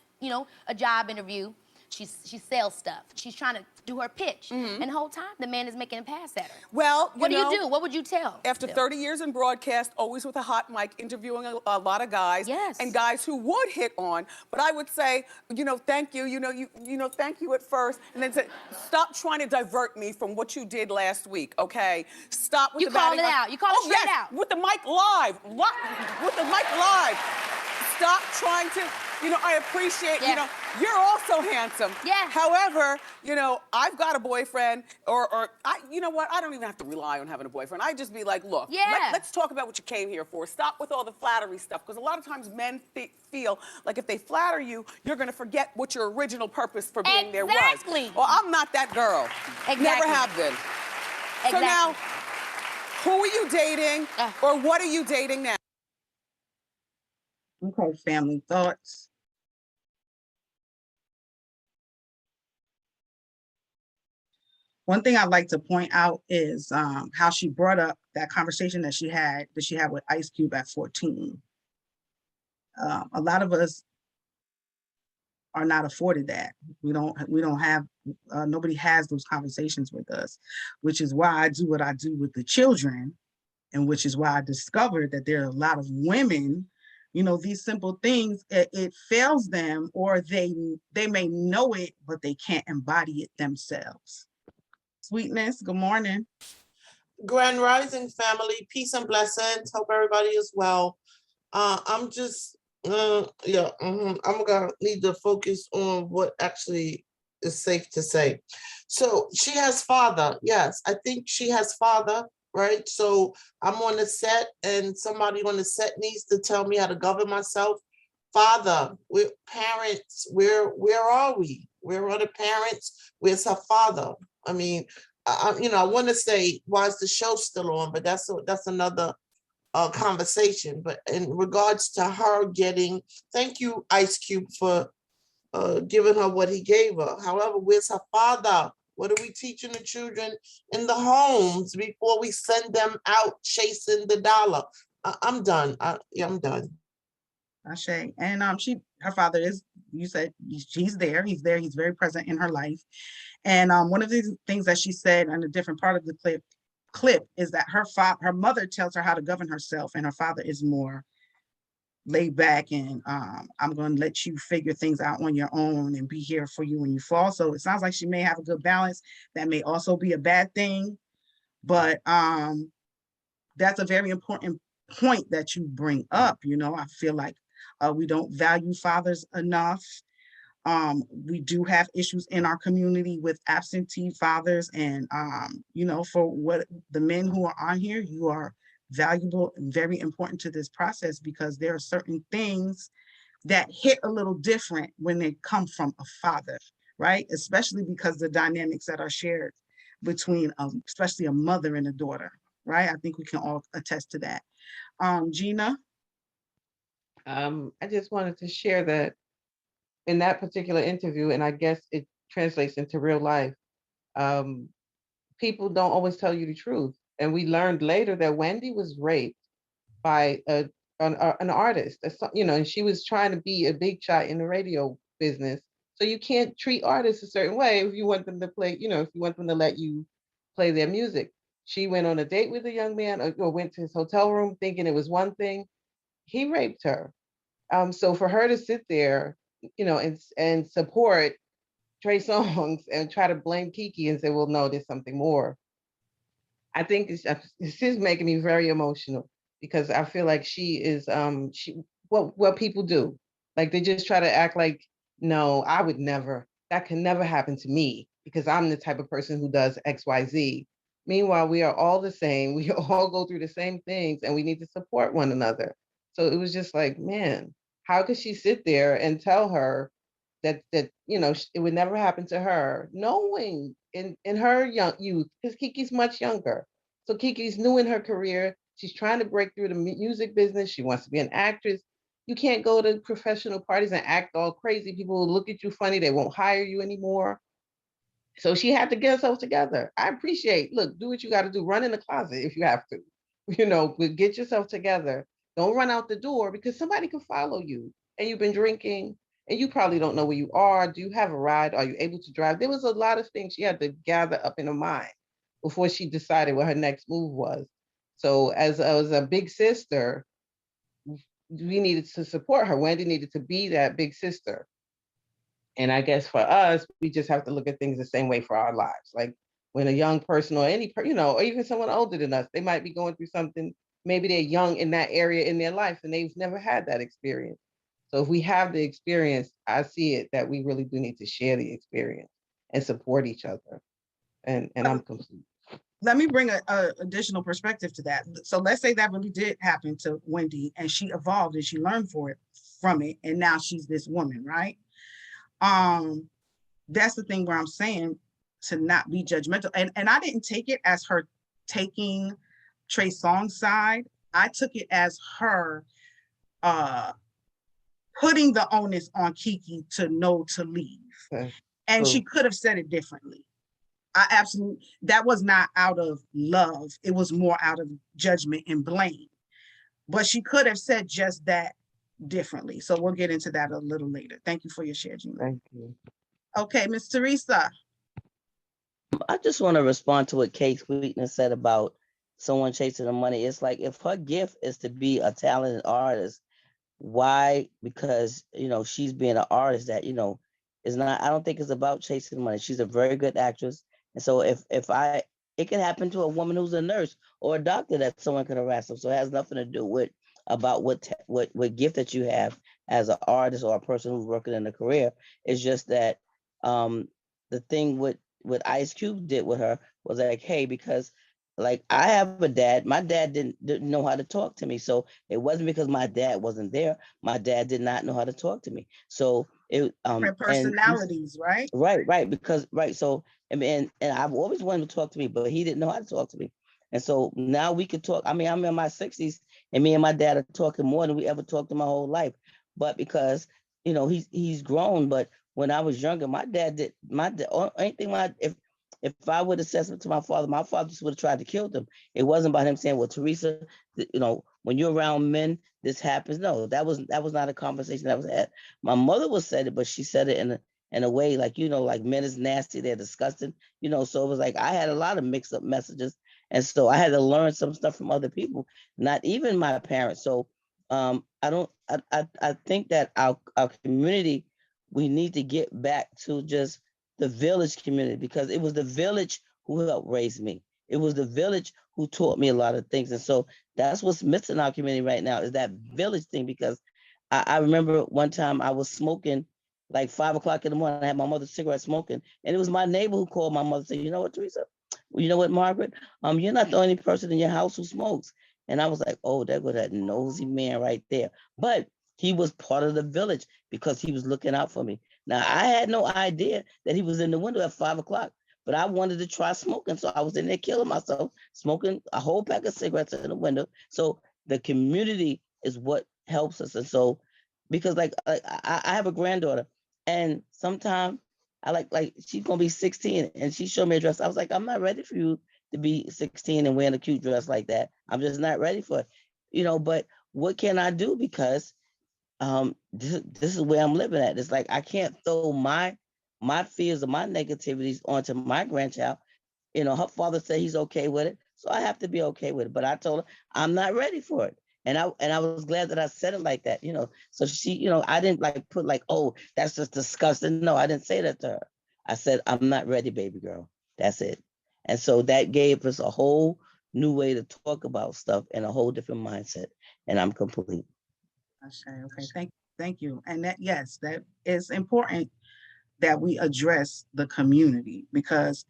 a job interview. She sells stuff. She's trying to do her pitch. And the whole time, the man is making a pass at her. Well, what do you do? What would you tell? After 30 years in broadcast, always with a hot mic, interviewing a lot of guys. Yes. And guys who would hit on, but I would say, thank you, thank you at first, and then say, stop trying to divert me from what you did last week, okay? Stop with You the call batting it out. You call it straight out. With the mic live. With the mic live. Stop trying to, I appreciate, you're also handsome. Yeah. However, I've got a boyfriend, you know what? I don't even have to rely on having a boyfriend. I just be like, look, let's talk about what you came here for. Stop with all the flattery stuff, because a lot of times men feel like if they flatter you, you're gonna forget what your original purpose for being there was. Exactly. Well, I'm not that girl. Exactly. Never have been. Exactly. So now, who are you dating, or what are you dating now? Okay, family thoughts. One thing I'd like to point out is how she brought up that conversation that she had with Ice Cube at 14. A lot of us are not afforded that. We don't have, nobody has those conversations with us, which is why I do what I do with the children, and which is why I discovered that there are a lot of women You know, these simple things, it fails them, or they may know it, but they can't embody it themselves. Sweetness, good morning. Grand Rising family, peace and blessings. Hope everybody is well. I'm just, I'm gonna need to focus on what actually is safe to say. So she has father. Yes, I think she has father, right? So I'm on the set and somebody on the set needs to tell me how to govern myself. Father, we're parents. Where are we? Where are the parents? Where's her father? I mean, I want to say, why is the show still on? But that's another conversation. But in regards to her getting, thank you, Ice Cube, for giving her what he gave her. However, where's her father? What are we teaching the children in the homes before we send them out chasing the dollar? I'm done. I'm done. Ashe. And her father is, you said, he's there. He's there. He's very present in her life. And one of the things that she said on a different part of the clip is that her mother tells her how to govern herself, and her father is more laid back and I'm going to let you figure things out on your own and be here for you when you fall. So it sounds like she may have a good balance. That may also be a bad thing, but that's a very important point that you bring up. You know, I feel like we don't value fathers enough. We do have issues in our community with absentee fathers, and you know, for what the men who are on here, you are valuable and very important to this process, because there are certain things that hit a little different when they come from a father, right? Especially because the dynamics that are shared between especially a mother and a daughter, right? I think we can all attest to that. Gina? I just wanted to share that in that particular interview, and I guess it translates into real life, people don't always tell you the truth. And we learned later that Wendy was raped by an artist, you know, and she was trying to be a big shot in the radio business. So you can't treat artists a certain way if you want them to play, you know, if you want them to let you play their music. She went on a date with a young man, or went to his hotel room thinking it was one thing. He raped her. So for her to sit there, you know, and support Trey Songz and try to blame Kiki and say, well, no, there's something more. I think this is making me very emotional, because I feel like she is what people do. Like, they just try to act like, no, I would never, that can never happen to me because I'm the type of person who does XYZ. Meanwhile, we are all the same. We all go through the same things, and we need to support one another. So it was just like, man, how could she sit there and tell her that you know, it would never happen to her, knowing in her young youth, because Kiki's much younger. So Kiki's new in her career. She's trying to break through the music business. She wants to be an actress. You can't go to professional parties and act all crazy. People will look at you funny. They won't hire you anymore. So she had to get herself together. I appreciate, look, do what you got to do. Run in the closet if you have to, you know, but get yourself together. Don't run out the door, because somebody can follow you, and you've been drinking and you probably don't know where you are. Do you have a ride? Are you able to drive? There was a lot of things she had to gather up in her mind before she decided what her next move was. So as a big sister, we needed to support her. Wendy needed to be that big sister. And I guess for us, we just have to look at things the same way for our lives. Like, when a young person, or you know, or even someone older than us, they might be going through something. Maybe they're young in that area in their life and they've never had that experience. So if we have the experience, I see it that we really do need to share the experience and support each other. And I'm complete. Let me bring a additional perspective to that. So let's say that really did happen to Wendy, and she evolved and she learned from it, and now she's this woman, right? That's the thing where I'm saying to not be judgmental. And I didn't take it as her taking Trey Songz's side. I took it as her putting the onus on Kiki to know to leave. Okay. And she could have said it differently. That was not out of love. It was more out of judgment and blame. But she could have said just that differently. So we'll get into that a little later. Thank you for your share, Gina. Thank you. Okay, Miss Teresa. I just want to respond to what Kate Sweetness said about someone chasing the money. It's like, if her gift is to be a talented artist, why? Because, she's being an artist that, is not, I don't think it's about chasing money. She's a very good actress. And so it can happen to a woman who's a nurse or a doctor that someone can harass them. So it has nothing to do with about what gift that you have as an artist or a person who's working in a career. It's just that the thing what Ice Cube did with her was like, hey, because like I have a dad, my dad didn't know how to talk to me. So it wasn't because my dad wasn't there. My dad did not know how to talk to me. So it Different personalities, right? Right, because right. So and I've always wanted him to talk to me, but he didn't know how to talk to me. And so now we could talk. I mean, I'm in my 60s, and me and my dad are talking more than we ever talked in my whole life. But because he's grown. But when I was younger, my dad did anything. If I would have said something to my father just would have tried to kill them. It wasn't about him saying, "Well, Teresa, when you're around men, this happens." No, that was not a conversation that was had. My mother was said it, but she said it in a way like like men is nasty, they're disgusting. So it was like I had a lot of mixed up messages, and so I had to learn some stuff from other people, not even my parents. So I think that our community, we need to get back to just the village community, because it was the village who helped raise me. It was the village who taught me a lot of things. And so that's what's missing in our community right now, is that village thing. Because I remember one time I was smoking like 5 o'clock in the morning. I had my mother's cigarette smoking, and it was my neighbor who called my mother and said, "You know what, Teresa? You know what, Margaret? You're not the only person in your house who smokes." And I was like, "Oh, there go that nosy man right there." But he was part of the village because he was looking out for me. Now, I had no idea that he was in the window at 5 o'clock, but I wanted to try smoking. So I was in there killing myself, smoking a whole pack of cigarettes in the window. So the community is what helps us. And so, because like I have a granddaughter, and sometimes I like she's gonna be 16, and she showed me a dress. I was like, I'm not ready for you to be 16 and wearing a cute dress like that. I'm just not ready for it. But what can I do? Because this is where I'm living at. It's like I can't throw my fears or my negativities onto my grandchild. Her father said he's okay with it, so I have to be okay with it. But I told her I'm not ready for it. And I was glad that I said it like that, So she, I didn't like put like, "Oh, that's just disgusting." No, I didn't say that to her. I said, "I'm not ready, baby girl." That's it. And so that gave us a whole new way to talk about stuff and a whole different mindset. And I'm complete. Okay, thank you. And that, yes, that is important that we address the community, because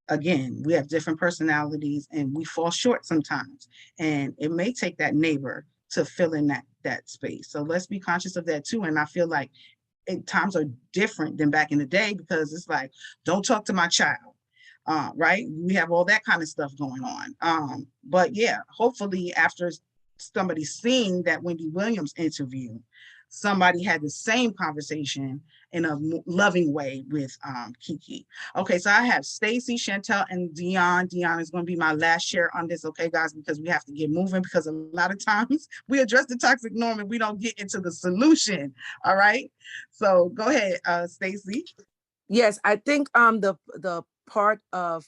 again, we have different personalities and we fall short sometimes, and it may take that neighbor to fill in that space. So let's be conscious of that too. And I feel like times are different than back in the day, because it's like, don't talk to my child. Right? We have all that kind of stuff going on. But yeah, hopefully after somebody seeing that Wendy Williams interview, somebody had the same conversation in a loving way with Kiki. Okay, so I have Stacy, Chantel, and Dion. Dion is going to be my last share on this, okay, guys, because we have to get moving, because a lot of times we address the toxic norm and we don't get into the solution. All right, so go ahead, Stacy. Yes, I think the part of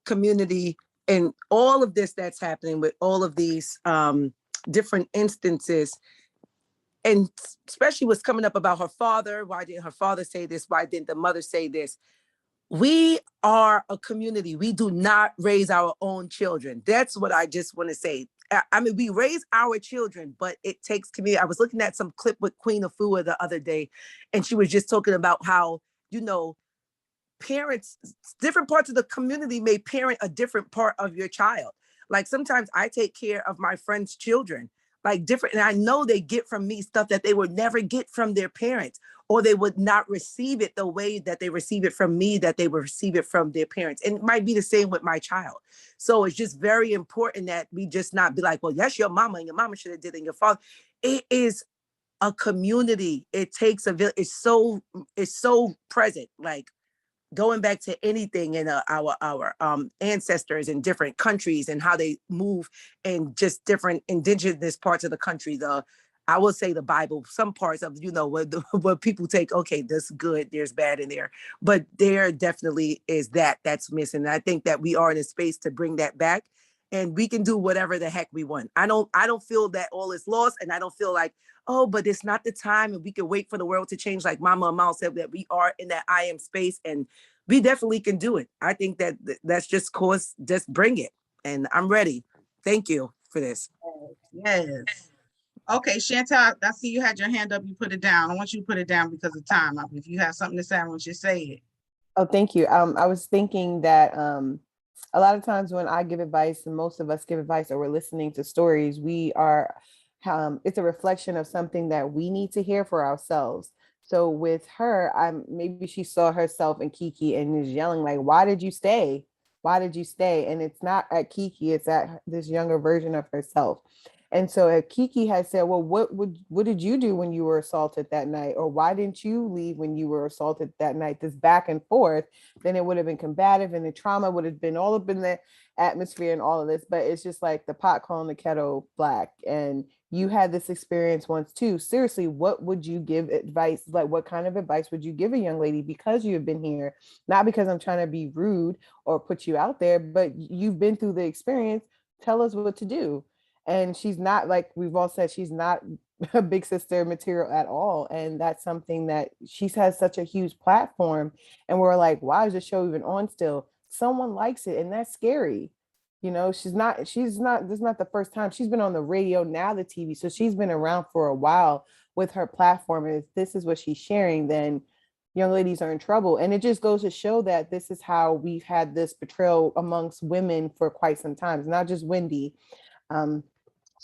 community and all of this that's happening with all of these different instances, and especially what's coming up about her father. Why didn't her father say this? Why didn't the mother say this? We are a community. We do not raise our own children. That's what I just want to say. I mean, we raise our children, but it takes community. I was looking at some clip with Queen Afua the other day, and she was just talking about how, parents, different parts of the community may parent a different part of your child. Like sometimes I take care of my friends' children, like different, and I know they get from me stuff that they would never get from their parents, or they would not receive it the way that they receive it from me, that they would receive it from their parents. And it might be the same with my child. So it's just very important that we just not be like, well, that's your mama, and your mama should have did it, and your father. It is a community. It takes a village. It's so present. Like, going back to anything in our ancestors in different countries and how they move in just different indigenous parts of the country. I will say the Bible, some parts of, what people take, okay, that's good, there's bad in there. But there definitely is that's missing. And I think that we are in a space to bring that back. and we can do whatever the heck we want. I don't feel that all is lost, and I don't feel like, oh, but it's not the time and we can wait for the world to change. Like Mama Amal said, that we are in that I am space, and we definitely can do it. I think that that's just bring it. And I'm ready. Thank you for this. Yes. Okay, Chantal, I see you had your hand up. You put it down. I want you to put it down because of time. If you have something to say, I want you to say it. Oh, thank you. I was thinking that a lot of times when I give advice, and most of us give advice, or we're listening to stories, we are, it's a reflection of something that we need to hear for ourselves. So with her, maybe she saw herself in Kiki and is yelling like, "Why did you stay? Why did you stay?" And it's not at Kiki; it's at this younger version of herself. And so if Kiki had said, "Well, what did you do when you were assaulted that night? Or why didn't you leave when you were assaulted that night?" This back and forth, then it would have been combative, and the trauma would have been all up in the atmosphere and all of this. But it's just like the pot calling the kettle black. And you had this experience once too. Seriously, what would you give advice? Like, what kind of advice would you give a young lady? Because you have been here, not because I'm trying to be rude or put you out there, but you've been through the experience. Tell us what to do. And she's not, like we've all said, she's not a big sister material at all. And that's something that she has such a huge platform. And we're like, why is the show even on still? Someone likes it, and that's scary. You know, this is not the first time. She's been on the radio, now the TV. So she's been around for a while with her platform. And if this is what she's sharing, then young ladies are in trouble. And it just goes to show that this is how we've had this betrayal amongst women for quite some time. It's not just Wendy. So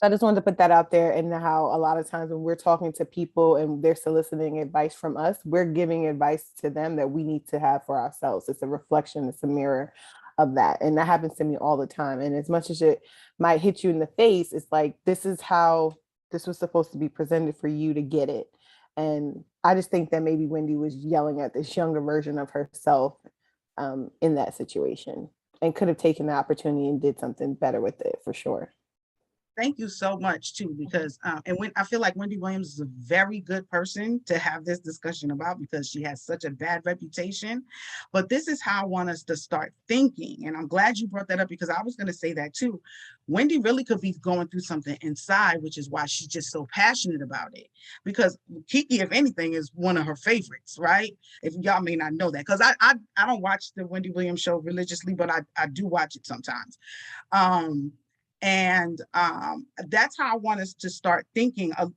I just wanted to put that out there, and how a lot of times when we're talking to people and they're soliciting advice from us, we're giving advice to them that we need to have for ourselves. It's a reflection, it's a mirror of that. And that happens to me all the time. And as much as it might hit you in the face, it's like, this is how this was supposed to be presented for you to get it. And I just think that maybe Wendy was yelling at this younger version of herself in that situation, and could have taken the opportunity and did something better with it for sure. Thank you so much too, because and when I feel like Wendy Williams is a very good person to have this discussion about, because she has such a bad reputation. But this is how I want us to start thinking. And I'm glad you brought that up, because I was going to say that too. Wendy really could be going through something inside, which is why she's just so passionate about it. Because Kiki, if anything, is one of her favorites, right? If y'all may not know that, because I don't watch the Wendy Williams show religiously, but I do watch it sometimes. And that's how I want us to start thinking of,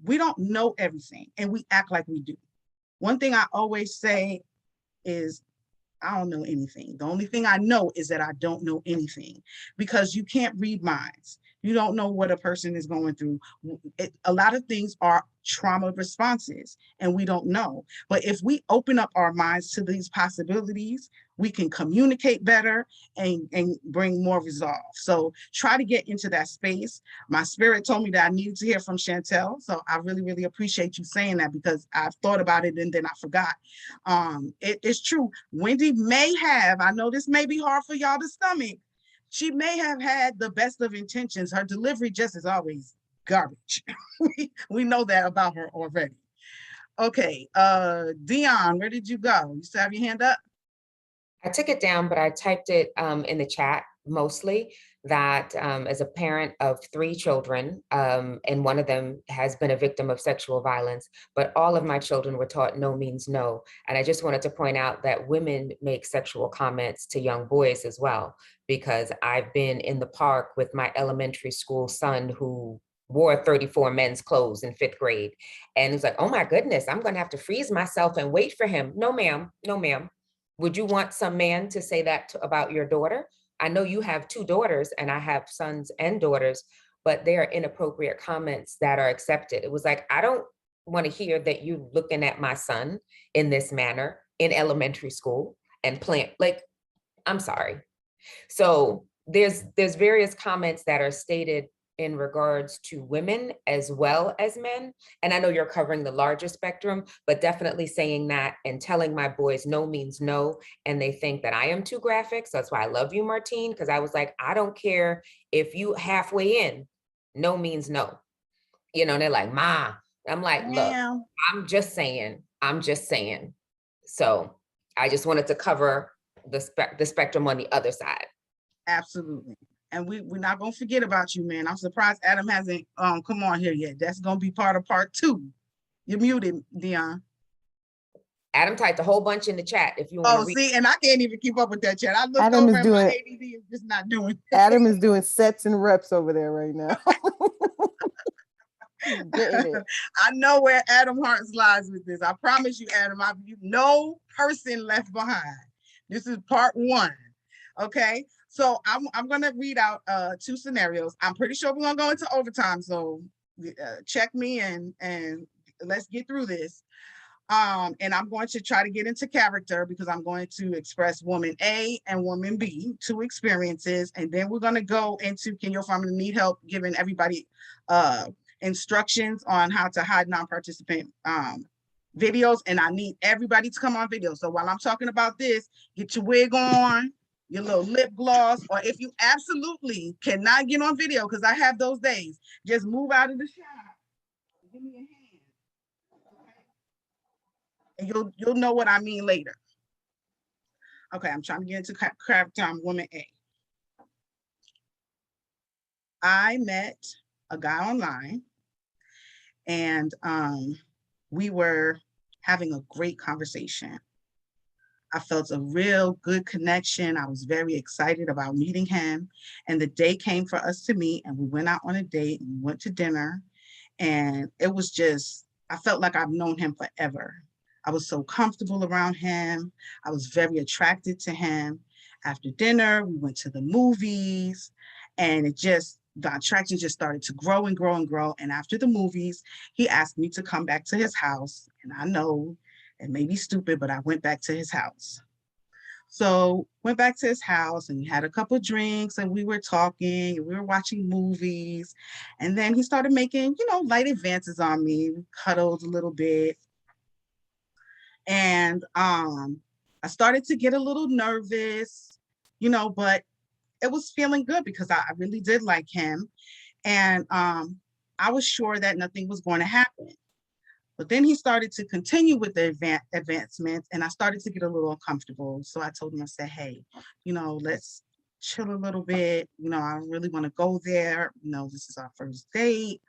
we don't know everything and we act like we do. One thing I always say is, I don't know anything. The only thing I know is that I don't know anything, because you can't read minds. You don't know what a person is going through. A lot of things are trauma responses and we don't know. But if we open up our minds to these possibilities, we can communicate better and bring more resolve. So try to get into that space. My spirit told me that I needed to hear from Chantel. So I really, really appreciate you saying that, because I've thought about it and then I forgot. It is true. Wendy may have, I know this may be hard for y'all to stomach, she may have had the best of intentions. Her delivery just is always garbage. we know that about her already. Okay, Dion, where did you go? You still have your hand up? I took it down, but I typed it in the chat mostly, that as a parent of 3 children, and one of them has been a victim of sexual violence, but all of my children were taught no means no. And I just wanted to point out that women make sexual comments to young boys as well, because I've been in the park with my elementary school son who wore 34 men's clothes in 5th grade. And it's like, oh my goodness, I'm gonna have to freeze myself and wait for him. No, ma'am, no, ma'am. Would you want some man to say that about your daughter? I know you have 2 daughters and I have sons and daughters, but they are inappropriate comments that are accepted. It was like, I don't want to hear that you looking at my son in this manner in elementary school and playing, like, I'm sorry. So there's various comments that are stated in regards to women as well as men. And I know you're covering the larger spectrum, but definitely saying that and telling my boys no means no. And they think that I am too graphic. So that's why I love you, Martine, because I was like, I don't care if you halfway in, no means no. You know, and they're like, Ma. I'm like, look, I'm just saying. So I just wanted to cover the spectrum on the other side. Absolutely. And we're not gonna forget about you, man. I'm surprised Adam hasn't come on here yet. That's gonna be part of part 2. You're muted, Dion. Adam typed a whole bunch in the chat if you want to Oh, read. see, and I can't even keep up with that chat. I looked Adam over is and doing- my ADD is just not doing it. Adam is doing sets and reps over there right now. Getting it. I know where Adam Hearts lies with this. I promise you, Adam, no person left behind. This is part 1. Okay, so I'm gonna read out 2 scenarios. I'm pretty sure we're gonna go into overtime, so check me and let's get through this. And I'm going to try to get into character because I'm going to express woman A and woman B, 2 experiences, and then we're gonna go into can your family need help giving everybody instructions on how to hide non-participant videos, and I need everybody to come on video. So while I'm talking about this, get your wig on, your little lip gloss, or if you absolutely cannot get on video, because I have those days, just move out of the shop. Give me a hand. And you'll know what I mean later. Okay, I'm trying to get into character. I'm woman A. I met a guy online, and we were having a great conversation. I felt a real good connection. I was very excited about meeting him. And the day came for us to meet, and we went out on a date and went to dinner. And it was just, I felt like I've known him forever. I was so comfortable around him. I was very attracted to him. After dinner, we went to the movies, and the attraction just started to grow and grow and grow. And after the movies, he asked me to come back to his house. And I know it may be stupid, but I went back to his house. So went back to his house, and we had a couple of drinks, and we were talking, and we were watching movies. And then he started making, light advances on me. We cuddled a little bit. And I started to get a little nervous, but it was feeling good because I really did like him. And I was sure that nothing was going to happen. But then he started to continue with the advancements, and I started to get a little uncomfortable. So I told him, I said, hey, let's chill a little bit. I really want to go there. This is our first date.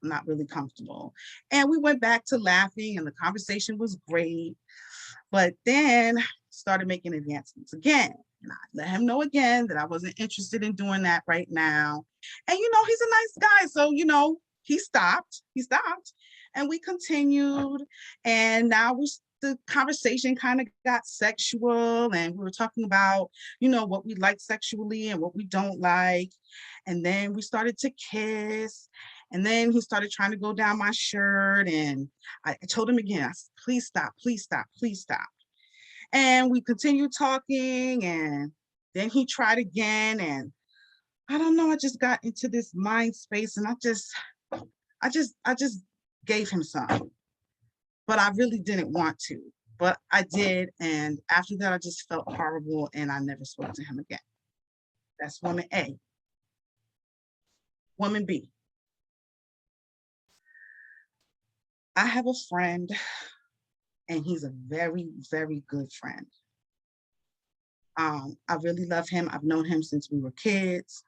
I'm not really comfortable. And we went back to laughing, and the conversation was great. But then started making advancements again. And I let him know again that I wasn't interested in doing that right now. And, he's a nice guy. So, he stopped. And we continued. And now the conversation kind of got sexual. And we were talking about, what we like sexually and what we don't like. And then we started to kiss. And then he started trying to go down my shirt. And I told him again, I said, please stop, please stop, please stop. And we continued talking, and then he tried again. And I don't know, I just got into this mind space, and I just gave him some, but I really didn't want to, but I did. And after that, I just felt horrible, and I never spoke to him again. That's woman A. Woman B. I have a friend, and he's a very, very good friend. I really love him. I've known him since we were kids,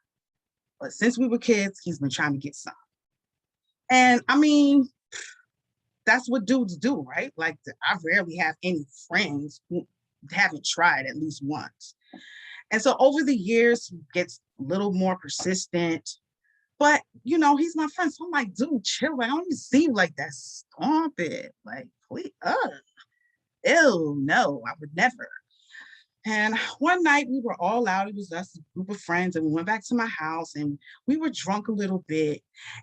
but since we were kids, he's been trying to get some. And I mean, that's what dudes do, right? Like, I rarely have any friends who haven't tried at least once. And so over the years, he gets a little more persistent, but he's my friend. So I'm like, dude, chill. Like, I don't even see you like that. Stop it. Like, please, ew, no, I would never. And one night we were all out. It was us, a group of friends, and we went back to my house, and we were drunk a little bit,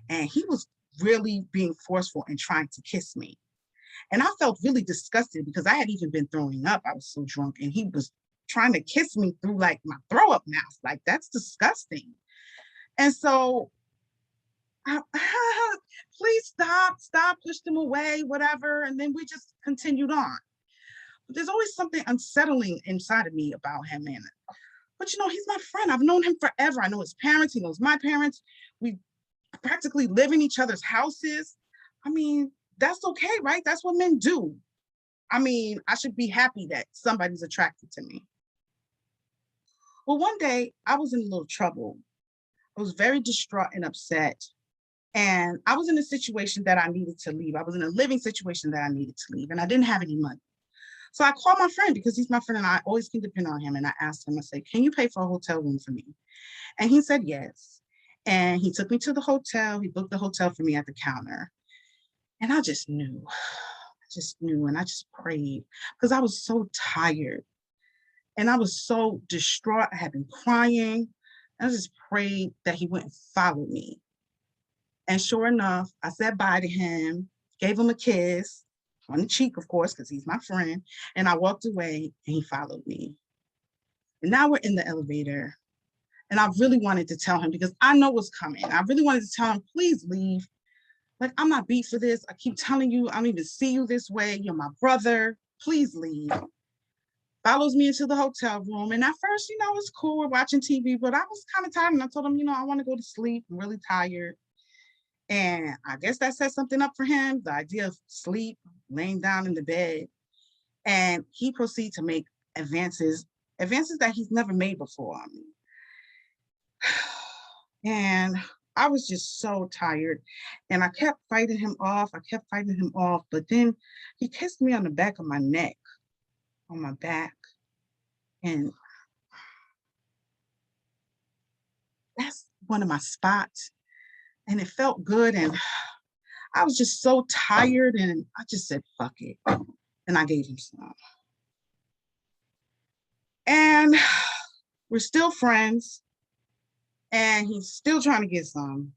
and he was really being forceful and trying to kiss me. And I felt really disgusted because I had even been throwing up. I was so drunk, and he was trying to kiss me through like my throw up mouth. Like, that's disgusting. And so, please stop, pushed him away, whatever. And then we just continued on. There's always something unsettling inside of me about him, man. But he's my friend. I've known him forever. I know his parents. He knows my parents. We practically live in each other's houses. I mean, that's okay, right? That's what men do. I mean, I should be happy that somebody's attracted to me. Well, one day I was in a little trouble, I was very distraught and upset. And I was in a situation that I needed to leave. I was in a living situation that I needed to leave, and I didn't have any money. So I called my friend because he's my friend and I always can depend on him. And I asked him, I said, can you pay for a hotel room for me? And he said yes. And he took me to the hotel. He booked the hotel for me at the counter. And I just knew, and I just prayed because I was so tired and I was so distraught. I had been crying. I just prayed that he wouldn't follow me. And sure enough, I said bye to him, gave him a kiss on the cheek, of course, because he's my friend. And I walked away and he followed me. And now we're in the elevator. And I really wanted to tell him because I know what's coming. I really wanted to tell him, please leave. Like, I'm not beat for this. I keep telling you, I don't even see you this way. You're my brother. Please leave. Follows me into the hotel room. And at first, it was cool. We're watching TV, but I was kind of tired. And I told him, I want to go to sleep. I'm really tired. And I guess that set something up for him, the idea of sleep, laying down in the bed. And he proceeded to make advances that he's never made before. And I was just so tired. And I kept fighting him off. But then he kissed me on the back of my neck, on my back. And that's one of my spots. And it felt good. And I was just so tired. And I just said, fuck it. And I gave him some. And we're still friends. And he's still trying to get some.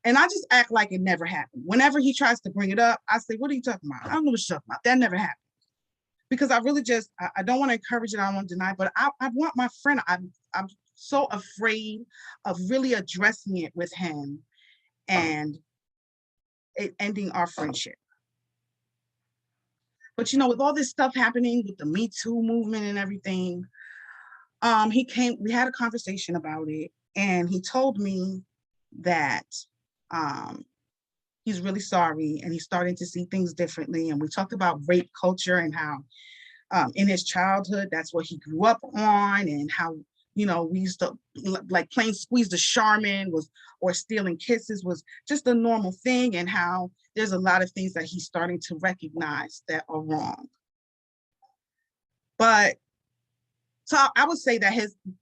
And I just act like it never happened. Whenever he tries to bring it up, I say, what are you talking about? I don't know what you're talking about. That never happened. Because I really just, I don't want to encourage it. I don't want to deny, but I want my friend. I'm so afraid of really addressing it with him and it ending our friendship. But with all this stuff happening with the Me Too movement and everything, we had a conversation about it, and he told me that he's really sorry and he's starting to see things differently. And we talked about rape culture and how in his childhood, that's what he grew up on, and how we used to like playing Squeeze the Charmin or stealing kisses was just a normal thing, and how there's a lot of things that he's starting to recognize that are wrong. But so I would say that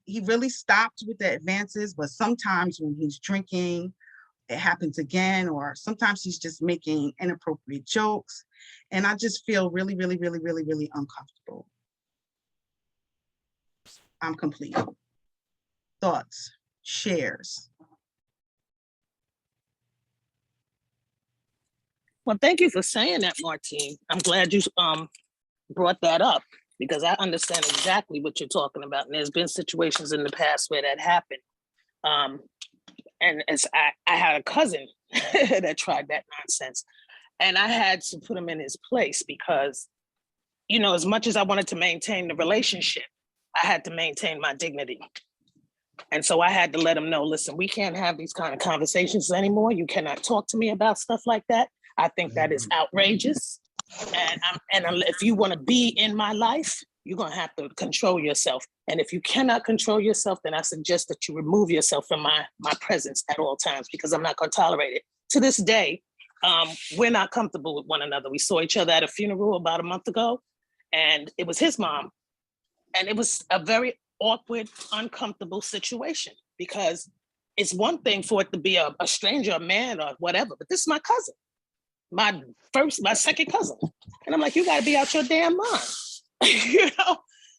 he really stopped with the advances, but sometimes when he's drinking, it happens again, or sometimes he's just making inappropriate jokes. And I just feel really, really, really, really, really uncomfortable. I'm complete. Thoughts, shares. Well, thank you for saying that, Martine. I'm glad you brought that up because I understand exactly what you're talking about. And there's been situations in the past where that happened. And I had a cousin that tried that nonsense, and I had to put him in his place because, as much as I wanted to maintain the relationship, I had to maintain my dignity. And so I had to let him know, listen, we can't have these kind of conversations anymore. You cannot talk to me about stuff like that. I think that is outrageous. And if you want to be in my life, you're going to have to control yourself. And if you cannot control yourself, then I suggest that you remove yourself from my presence at all times, because I'm not going to tolerate it. To this day, we're not comfortable with one another. We saw each other at a funeral about a month ago, and it was his mom. And it was a very awkward, uncomfortable situation, because it's one thing for it to be a stranger, a man or whatever, but this is my cousin, my second cousin. And I'm like, you gotta be out your damn mind,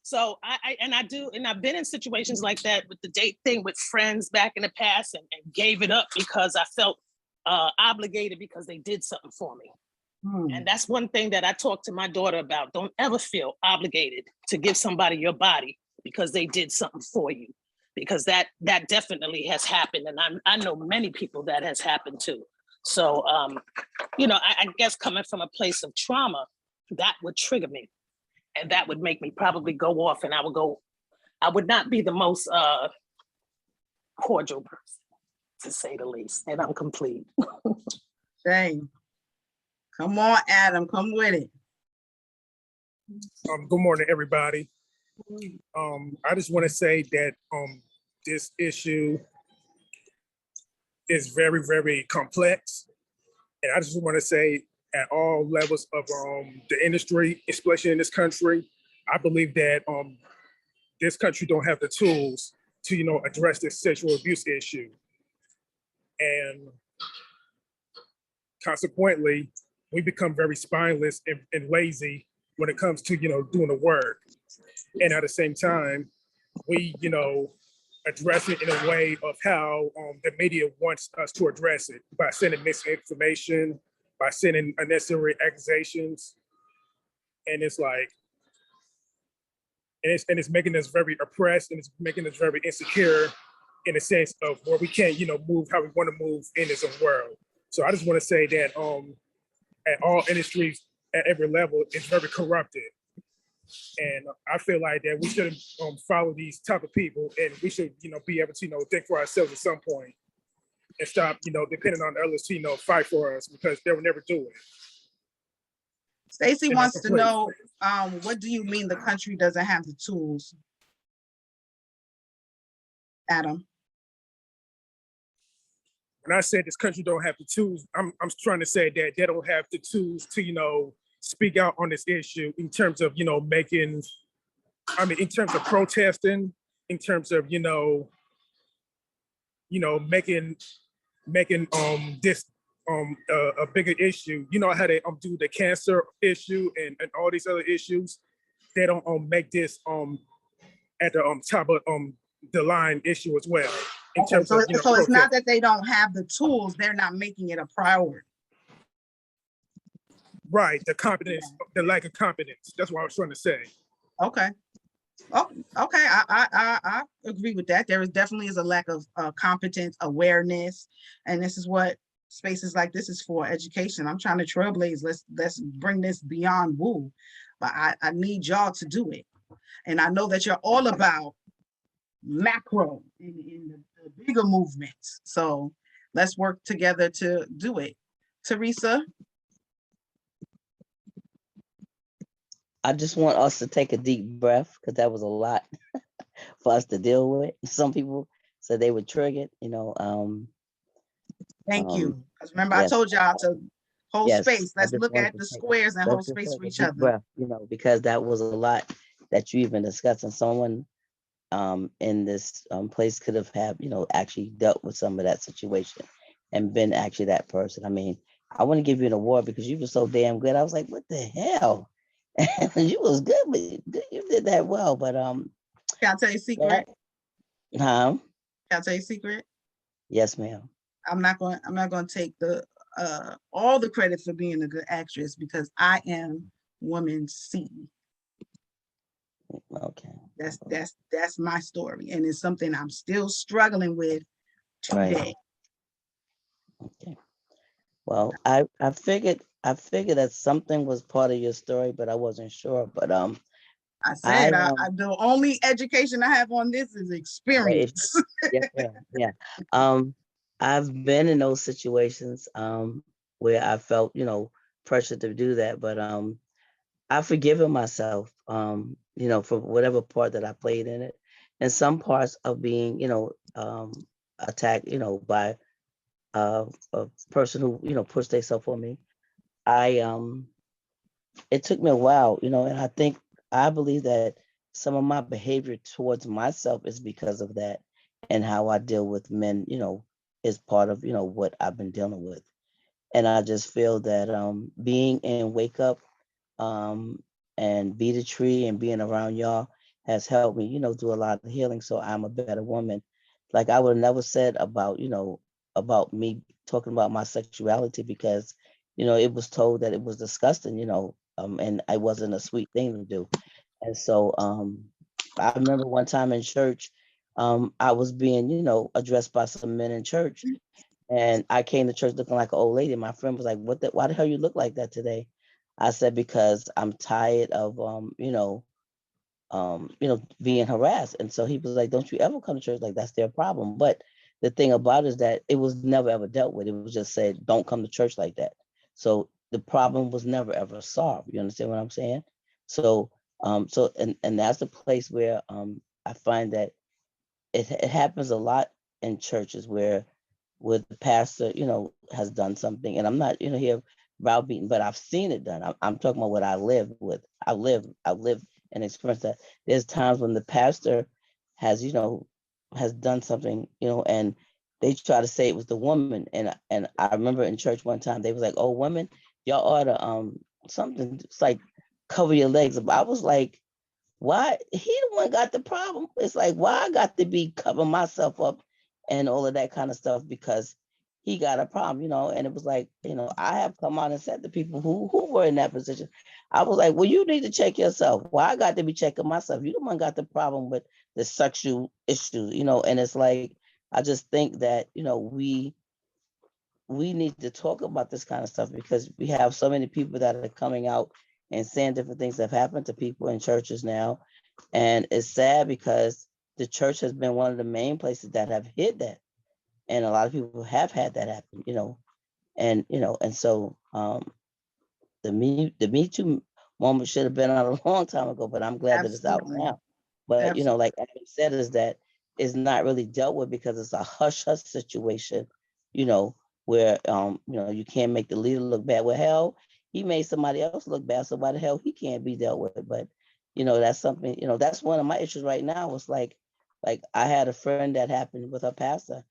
So I've been in situations like that with the date thing with friends back in the past and gave it up because I felt obligated because they did something for me. And that's one thing that I talk to my daughter about. Don't ever feel obligated to give somebody your body because they did something for you, because that definitely has happened. And I know many people that has happened too. So, I guess coming from a place of trauma, that would trigger me. And that would make me probably go off, and I would not be the most cordial person, to say the least. And I'm complete. Shame. Come on, Adam, come with it. Good morning, everybody. I just want to say that this issue is very, very complex. And I just want to say at all levels of the industry, especially in this country, I believe that this country don't have the tools to, address this sexual abuse issue. And consequently, we become very spineless and lazy when it comes to, doing the work. And at the same time, we, address it in a way of how the media wants us to address it, by sending misinformation, by sending unnecessary accusations. And it's like, and it's making us very oppressed, and it's making us very insecure in the sense of where we can't, move how we want to move in this world. So I just want to say that at all industries, at every level, it's very corrupted. And I feel like that we should follow these type of people, and we should, be able to, think for ourselves at some point, and stop, depending on others to, fight for us, because they will never do it. Stacy And wants that's to a place. know, what do you mean the country doesn't have the tools? Adam. When I said this country don't have the tools, I'm trying to say that they don't have the tools to, speak out on this issue in terms of, in terms of protesting, in terms of, making this a bigger issue. You know how they do the cancer issue and all these other issues. They don't make this at the top of the line issue as well. In Okay, terms so, of, so it's not protest. that they don't have the tools, they're not making it a priority. Right, the competence, the lack of competence. That's what I was trying to say. Okay. Oh, okay. I agree with that. There is definitely a lack of competence, awareness, and this is what spaces like this is for, education. I'm trying to trailblaze. Let's bring this beyond woo, but I need y'all to do it. And I know that you're all about macro in the bigger movements. So let's work together to do it. Teresa. I just want us to take a deep breath, because that was a lot for us to deal with. Some people said they were triggered, Thank you. Because remember, I yes, told y'all to hold yes. space. I Let's just look wanted at to the take, squares and let's hold just space take for a each deep other. breath, because that was a lot that you even discussed, and someone in this place could have had, actually dealt with some of that situation and been actually that person. I mean, I want to give you an award because you were so damn good. I was like, what the hell? You was good, but you did that well. But Can I tell you a secret? Can I tell you a secret? Yes, ma'am. I'm not going to take the all the credit for being a good actress, because I am woman C. Okay. That's my story, and it's something I'm still struggling with today. Right. Okay. Well, I figured that something was part of your story, but I wasn't sure. But I said the only education I have on this is experience. Yeah. I've been in those situations where I felt, pressure to do that, but I've forgiven myself, for whatever part that I played in it, and some parts of being, attacked, by a person who, pushed themselves on me. It took me a while, and I believe that some of my behavior towards myself is because of that, and how I deal with men, is part of, what I've been dealing with. And I just feel that being in Wake Up and Be the Tree and being around y'all has helped me, do a lot of healing. So I'm a better woman. Like I would have never said about, about me talking about my sexuality, because, it was told that it was disgusting, and it wasn't a sweet thing to do. And so I remember one time in church, I was being, addressed by some men in church. And I came to church looking like an old lady. My friend was like, why the hell you look like that today? I said, because I'm tired of being harassed. And so he was like, don't you ever come to church? Like, that's their problem. But the thing about it is that it was never ever dealt with. It was just said, don't come to church like that. So the problem was never ever solved. You understand what I'm saying? So and that's the place where I find that it happens a lot in churches where where the pastor, has done something, and I'm not, here browbeating, but I've seen it done. I'm talking about what I live with. I live and experienced that. There's times when the pastor has, has done something, and they try to say it was the woman. And I remember in church one time, they was like, "Oh, women, y'all ought to, something, it's like cover your legs." I was like, why? He the one got the problem. It's like, why I got to be covering myself up and all of that kind of stuff because he got a problem, and it was like, I have come out and said to people who were in that position, I was like, well, you need to check yourself. Why I got to be checking myself? You the one got the problem with the sexual issue, and it's like, I just think that, we need to talk about this kind of stuff because we have so many people that are coming out and saying different things that have happened to people in churches now. And it's sad because the church has been one of the main places that have hid that. And a lot of people have had that happen, and so the Me Too moment should have been out a long time ago, but I'm glad that it's out now. But, like Adam said, is that it's not really dealt with because it's a hush-hush situation, where, you can't make the leader look bad. Well, hell, he made somebody else look bad, so why the hell he can't be dealt with? But, that's something, that's one of my issues right now. Was like I had a friend that happened with her pastor,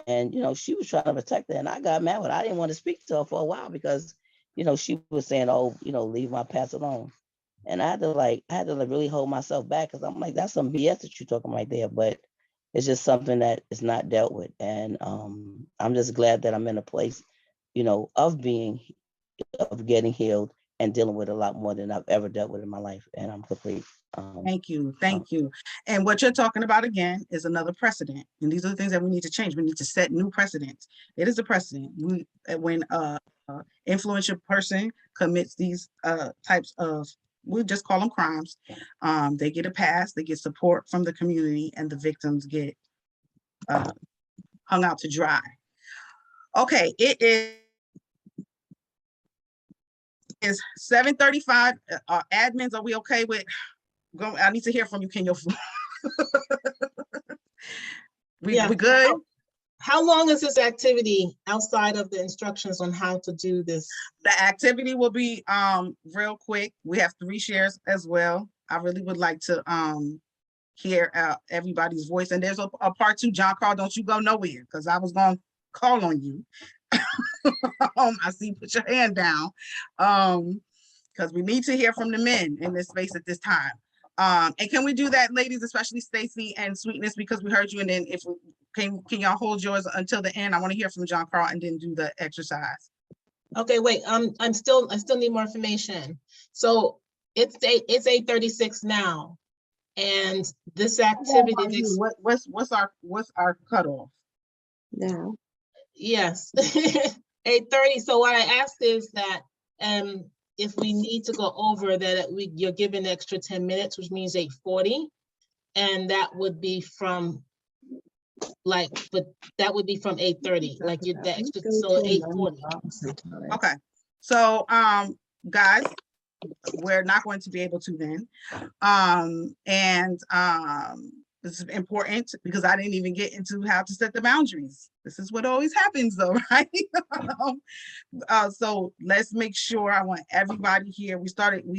and, she was trying to protect her, and I got mad with her. I didn't want to speak to her for a while because, she was saying, "Oh, leave my pastor alone." And I had to really hold myself back because I'm like, that's some BS that you're talking right there. But it's just something that is not dealt with. And I'm just glad that I'm in a place, of getting healed and dealing with a lot more than I've ever dealt with in my life. And I'm complete. Thank you. And what you're talking about again is another precedent. And these are the things that we need to change. We need to set new precedents. It is a precedent. When influential person commits these types of, we just call them crimes, they get a pass, they get support from the community, and the victims get hung out to dry. Okay, it is 7:35. Admins, are we okay with going? I need to hear from you, Kenya. We good? How long is this activity outside of the instructions on how to do this? The activity will be real quick. We have 3 shares as well. I really would like to hear everybody's voice. And there's a part 2. John Carl, don't you go nowhere because I was going to call on you. I see you put your hand down because we need to hear from the men in this space at this time. And can we do that, ladies, especially Stacy and Sweetness, because we heard you, and then if we can y'all hold yours until the end? I want to hear from John Carl and then do the exercise. Okay, wait. I still need more information. So it's 8:36 now, and this activity. What's our cutoff? No. Yes, 8:30. So what I asked is that if we need to go over that, you're given an extra 10 minutes, which means 8:40, and that would be from. But that would be from 8:30, like the extra, so 8:40. Okay, so guys, we're not going to be able to then, this is important because I didn't even get into how to set the boundaries. This is what always happens though, right? So let's make sure. I want everybody here. We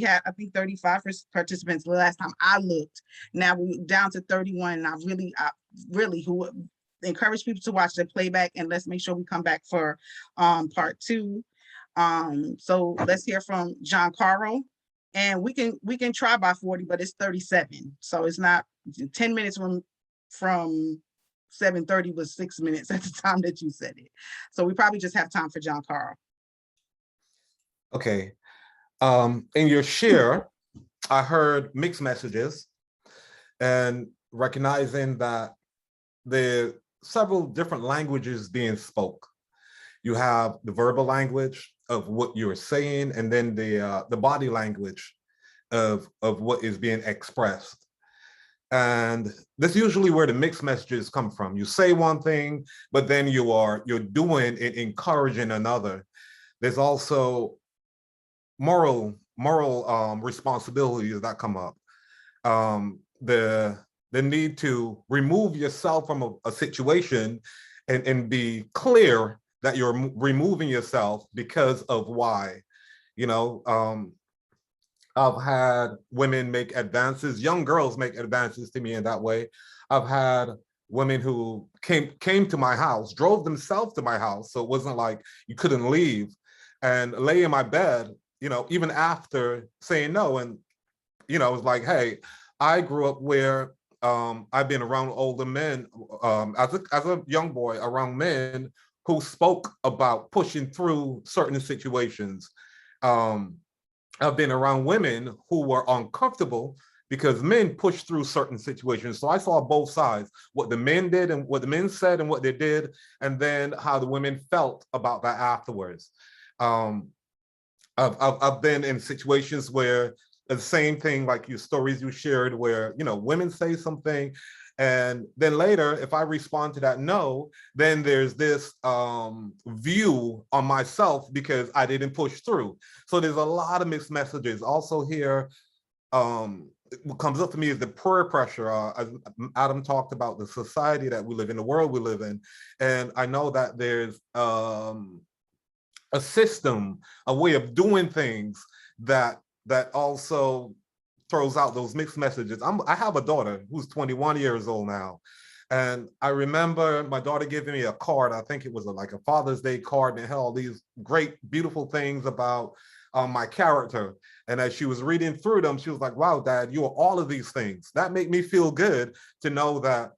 had, I think, 35 participants the last time I looked. Now we're down to 31, and I really who encourage people to watch the playback, and let's make sure we come back for part 2. So let's hear from John Carl, and we can try by 40, but it's 37, so it's not 10 minutes from 7:30 was 6 minutes at the time that you said it. So we probably just have time for John Carl. Okay. In your share, I heard mixed messages, and recognizing that there are several different languages being spoke. You have the verbal language of what you're saying, and then the body language of what is being expressed. And that's usually where the mixed messages come from. You say one thing, but then you're doing and encouraging another. There's also moral responsibilities that come up. The need to remove yourself from a situation and be clear that you're removing yourself because of why. You know, I've had women make advances, young girls make advances to me in that way. I've had women who came to my house, drove themselves to my house, so it wasn't like you couldn't leave, and lay in my bed, you know, even after saying no. And, you know, it was like, hey, I grew up where I've been around older men as a young boy, around men who spoke about pushing through certain situations. I've been around women who were uncomfortable because men pushed through certain situations. So I saw both sides, what the men did and what the men said and what they did, and then how the women felt about that afterwards. I've been in situations where the same thing, like your stories you shared, where, you know, women say something, and then later, if I respond to that no, then there's this view on myself because I didn't push through. So there's a lot of mixed messages. Also here, what comes up for me is the peer pressure. Adam talked about the society that we live in, the world we live in. And I know that there's a system, a way of doing things that also throws out those mixed messages. I have a daughter who's 21 years old now. And I remember my daughter giving me a card. I think it was like a Father's Day card, and it had all these great, beautiful things about my character. And as she was reading through them, she was like, wow, Dad, you are all of these things. That made me feel good to know that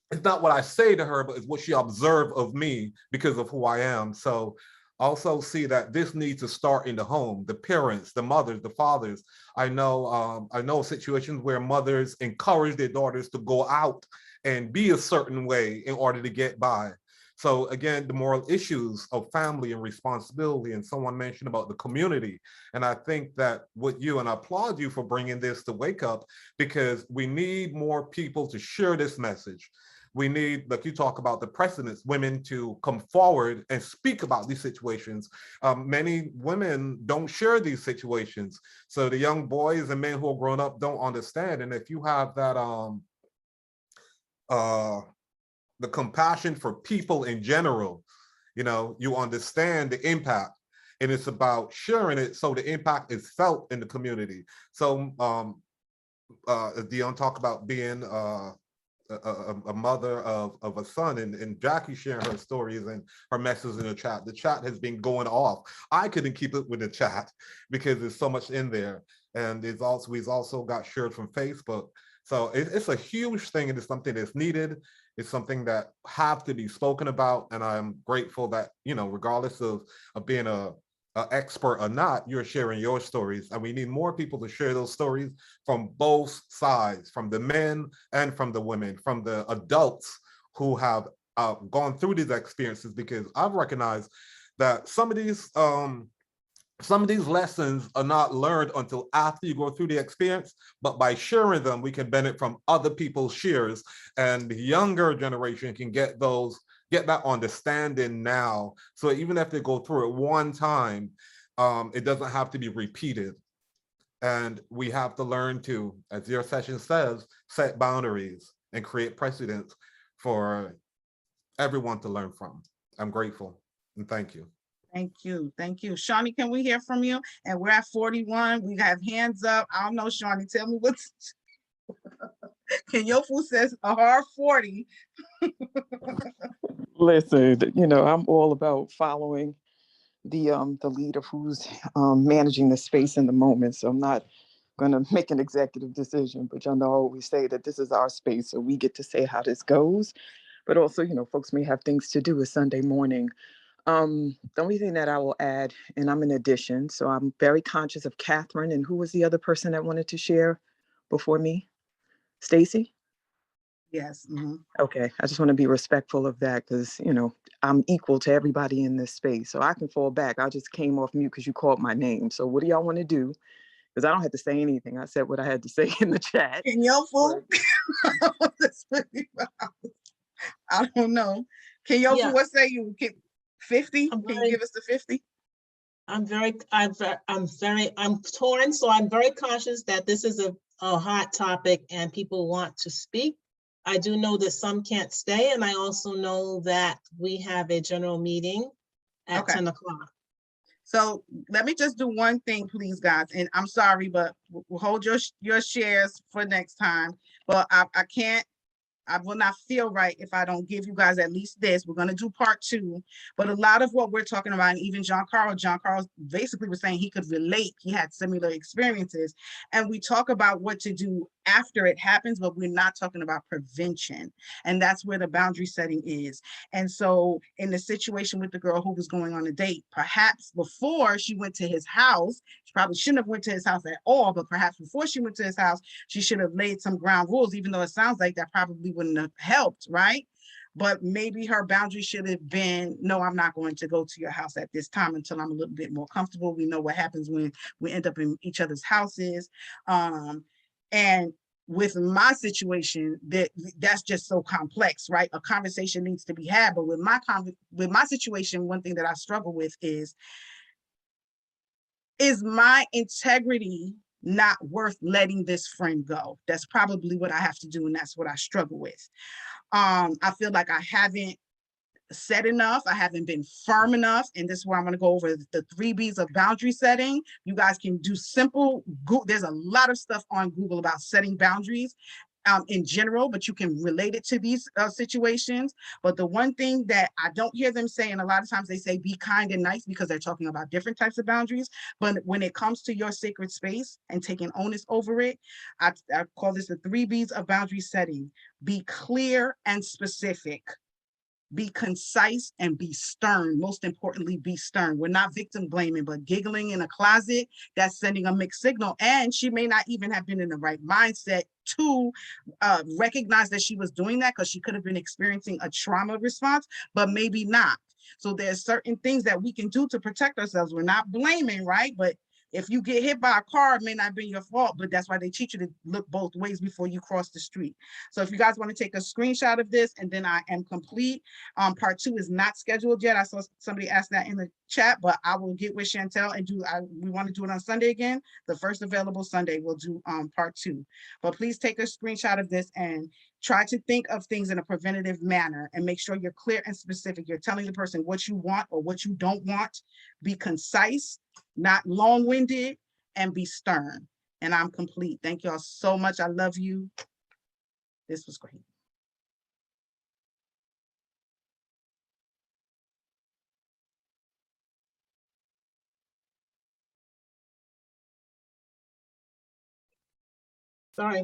it's not what I say to her, but it's what she observed of me because of who I am. So also see that this needs to start in the home, the parents, the mothers, the fathers. I know situations where mothers encourage their daughters to go out and be a certain way in order to get by. So again, the moral issues of family and responsibility, and someone mentioned about the community. And I think that and I applaud you for bringing this to Wake Up, because we need more people to share this message. We need, like you talk about the precedents, women to come forward and speak about these situations. Many women don't share these situations. So the young boys and men who are grown up don't understand. And if you have that, the compassion for people in general, you know, you understand the impact, and it's about sharing it so the impact is felt in the community. So Dion talked about being a mother of a son, and Jackie sharing her stories and her messages in the chat. The chat has been going off. I couldn't keep up with the chat because there's so much in there. And we've also got shared from Facebook. So it's a huge thing, and it's something that's needed. It's something that have to be spoken about. And I'm grateful that, you know, regardless of being an expert or not, you're sharing your stories. And we need more people to share those stories from both sides, from the men and from the women, from the adults who have gone through these experiences, because I've recognized that some of these lessons are not learned until after you go through the experience, but by sharing them, we can benefit from other people's shares, and the younger generation can get that understanding now. So even if they go through it one time, it doesn't have to be repeated. And we have to learn to, as your session says, set boundaries and create precedents for everyone to learn from. I'm grateful and thank you. Thank you. Thank you. Shawnee, can we hear from you? And we're at 41. We have hands up. I don't know, Shawnee, tell me what's Kenyofu says a hard 40. Listen, you know, I'm all about following the leader who's managing the space in the moment. So I'm not going to make an executive decision, but y'all know I always say that this is our space, so we get to say how this goes. But also, you know, folks may have things to do with Sunday morning. The only thing that I will add, and I'm in addition, so I'm very conscious of Catherine, and who was the other person that wanted to share before me? Stacy? Yes. Mm-hmm. Okay, I just want to be respectful of that, because, you know, I'm equal to everybody in this space, so I can fall back. I just came off mute because you called my name. So what do y'all want to do? Because I don't have to say anything. I said what I had to say in the chat. Kenyofu? I don't know. Kenyofu, what say you? 50? Can you give us the 50? I'm torn, so I'm very conscious that this is a hot topic and people want to speak. I do know that some can't stay, and I also know that we have a general meeting at Okay. 10 o'clock. So let me just do one thing, please, guys. And I'm sorry, but we'll hold your shares for next time. But I can't. I will not feel right if I don't give you guys at least this. We're going to do part 2, but a lot of what we're talking about, and even John Carl basically was saying he could relate. He had similar experiences, and we talk about what to do after it happens, but we're not talking about prevention. And that's where the boundary setting is. And so in the situation with the girl who was going on a date, perhaps before she went to his house, she probably shouldn't have went to his house at all, but perhaps before she went to his house, she should have laid some ground rules, even though it sounds like that probably wouldn't have helped, right? But maybe her boundary should have been, no, I'm not going to go to your house at this time until I'm a little bit more comfortable. We know what happens when we end up in each other's houses. And with my situation, that's just so complex, right? A conversation needs to be had. But with my situation, one thing that I struggle with is my integrity not worth letting this friend go? That's probably what I have to do, and that's what I struggle with. I feel like I haven't said enough. I haven't been firm enough. And this is where I'm going to go over the 3 B's of boundary setting. You guys can do simple Google. There's a lot of stuff on Google about setting boundaries in general, but you can relate it to these situations. But the one thing that I don't hear them say, and a lot of times they say be kind and nice because they're talking about different types of boundaries. But when it comes to your sacred space and taking onus over it, I call this the 3 B's of boundary setting. Be clear and specific. Be concise and be stern. Most importantly, be stern. We're not victim blaming, but giggling in a closet, that's sending a mixed signal. And she may not even have been in the right mindset to recognize that she was doing that, because she could have been experiencing a trauma response, but maybe not. So there's certain things that we can do to protect ourselves. We're not blaming, right? But if you get hit by a car, it may not be your fault, but that's why they teach you to look both ways before you cross the street. So if you guys want to take a screenshot of this, and then I am complete. Part 2 is not scheduled yet. I saw somebody ask that in the chat, but I will get with Chantel and we want to do it on Sunday again. The first available Sunday, we'll do part 2. But please take a screenshot of this and try to think of things in a preventative manner, and make sure you're clear and specific. You're telling the person what you want or what you don't want. Be concise, not long-winded, and be stern. And I'm complete. Thank y'all so much. I love you. This was great. Sorry.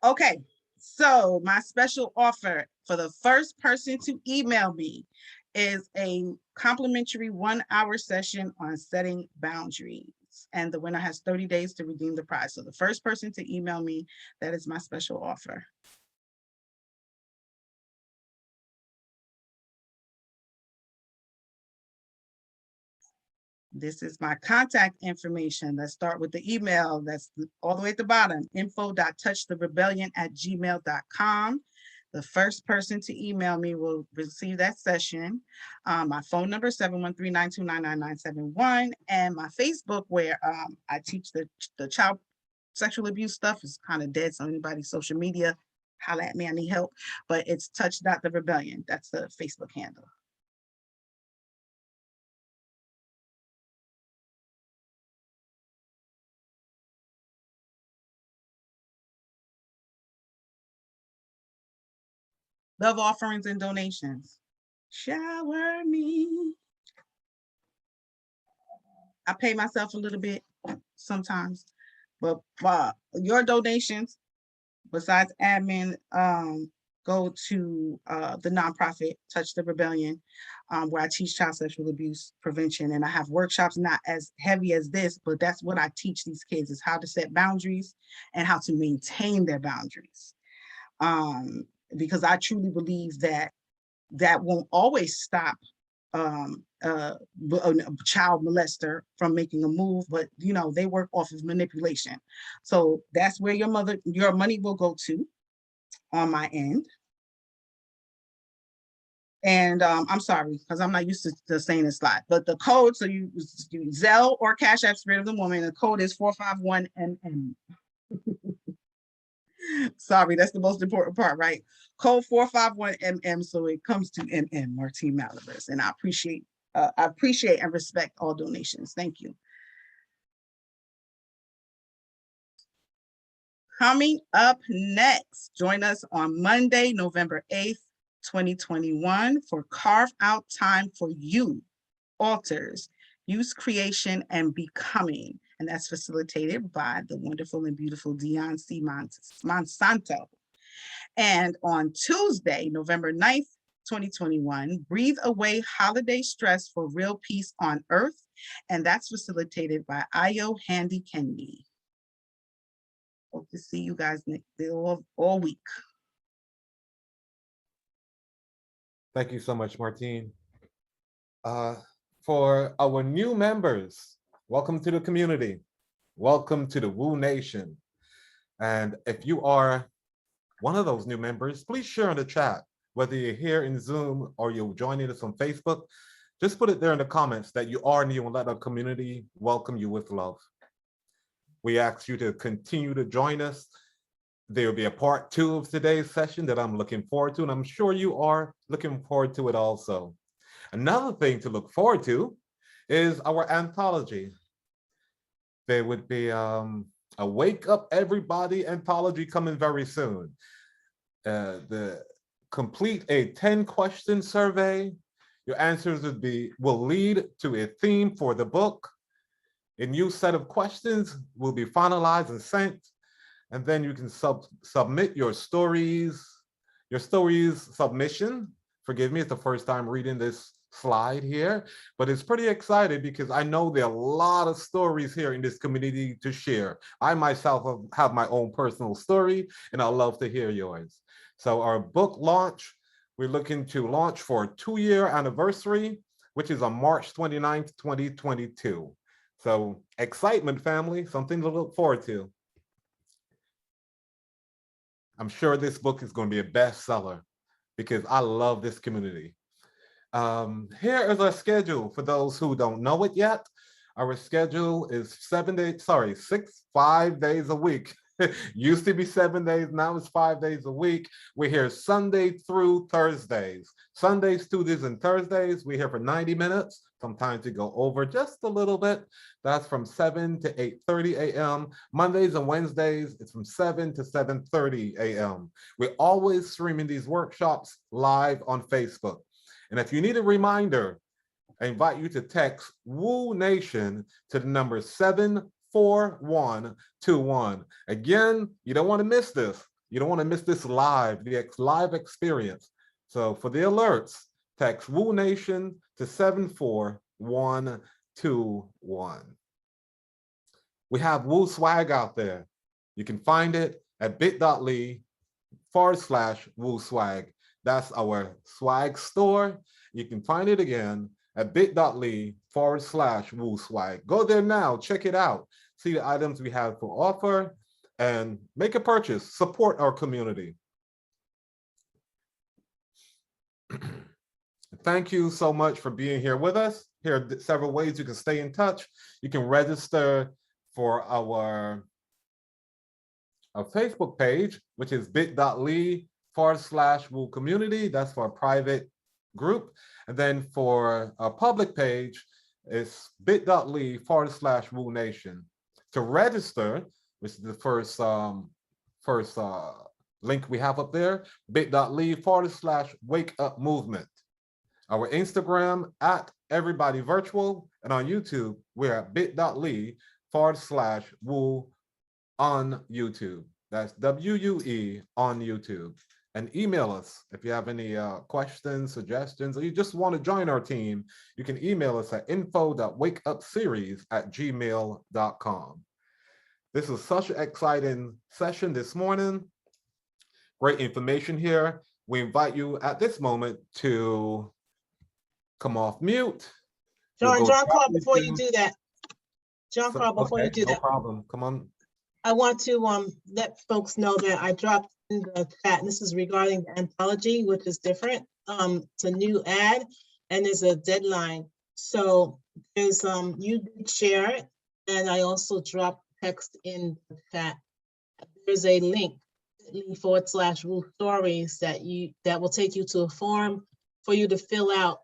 Okay, so my special offer for the first person to email me is a complimentary 1-hour session on setting boundaries. And the winner has 30 days to redeem the prize. So the first person to email me, that is my special offer. This is my contact information. Let's start with the email. That's all the way at the bottom, info.touchtherebellion@gmail.com. The first person to email me will receive that session. My phone number, 713-929-9971. And my Facebook, where I teach the child sexual abuse stuff, is kind of dead. So anybody's social media, holla at me, I need help. But it's touch.the-rebellion. That's the Facebook handle. Love offerings and donations. Shower me. I pay myself a little bit sometimes, but your donations, besides admin, go to the nonprofit Touch the Rebellion, where I teach child sexual abuse prevention. And I have workshops not as heavy as this, but that's what I teach these kids, is how to set boundaries and how to maintain their boundaries. Because I truly believe that won't always stop a child molester from making a move, but they work off of manipulation. So that's where your money will go to on my end. And I'm sorry, because I'm not used to saying this slide, but the code, so you Zelle or Cash App Spirit of the Woman, the code is 451NM. Sorry, that's the most important part, right? Code 451MM, so it comes to MM, Martine Malivers, and I appreciate and respect all donations. Thank you. Coming up next, join us on Monday, November 8th, 2021 for Carve Out Time for You, Alters, Use Creation and Becoming. And that's facilitated by the wonderful and beautiful Dion C. Monsanto. And on Tuesday, November 9th, 2021, Breathe Away Holiday Stress for Real Peace on Earth. And that's facilitated by Ayo Handy Kennedy. Hope to see you guys all week. Thank you so much, Martine. For our new members, welcome to the community. Welcome to the Woo Nation. And if you are one of those new members, please share in the chat, whether you're here in Zoom or you're joining us on Facebook, just put it there in the comments that you are new and let our community welcome you with love. We ask you to continue to join us. There will be a part 2 of today's session that I'm looking forward to, and I'm sure you are looking forward to it also. Another thing to look forward to is our anthology. There would be a Wake Up Everybody anthology coming very soon. Complete a 10-question survey. Your answers will lead to a theme for the book. A new set of questions will be finalized and sent, and then you can submit your stories submission. Forgive me, it's the first time reading this slide here, but it's pretty exciting because I know there are a lot of stories here in this community to share. I myself have my own personal story, and I'd love to hear yours. So our book launch, we're looking to launch for a 2-year anniversary, which is on March 29th, 2022. So excitement, family, something to look forward to. I'm sure this book is going to be a bestseller because I love this community. Here is our schedule for those who don't know it yet. Our schedule is 5 days a week. Used to be 7 days, now it's 5 days a week. We're here Sunday through Thursdays. Sundays, Tuesdays, and Thursdays, we're here for 90 minutes. Sometimes we go over just a little bit. That's from 7 to 8:30 a.m. Mondays and Wednesdays, it's from 7 to 7:30 a.m. We're always streaming these workshops live on Facebook. And if you need a reminder, I invite you to text Woo Nation to the number 74121. Again, you don't want to miss this. You don't want to miss this live experience. So for the alerts, text Woo Nation to 74121. We have Woo Swag out there. You can find it at bit.ly/Woo Swag. That's our swag store. You can find it again at bit.ly/Woo Swag. Go there now, check it out. See the items we have for offer and make a purchase. Support our community. Thank you so much for being here with us. Here are several ways you can stay in touch. You can register for our Facebook page, which is bit.ly/Woo Community. That's for a private group. And then for a public page, it's bit.ly/Woo Nation. To register, which is the first link we have up there, bit.ly/Wake Up Movement. Our Instagram at Everybody Virtual, and on YouTube, we're at bit.ly/Woo on YouTube. That's WUE on YouTube. And email us if you have any questions, suggestions, or you just want to join our team. You can email us at info.wakeupseries@gmail.com. This is such an exciting session this morning. Great information here. We invite you at this moment to come off mute. John Carl, before you do that. John Carl, before you do that. No problem. Come on. I want to let folks know that I dropped in the chat, and this is regarding the anthology, which is different. It's a new ad and there's a deadline. So there's you did share it, and I also dropped text in the chat. There's a link bit.ly/Woo Stories that will take you to a form for you to fill out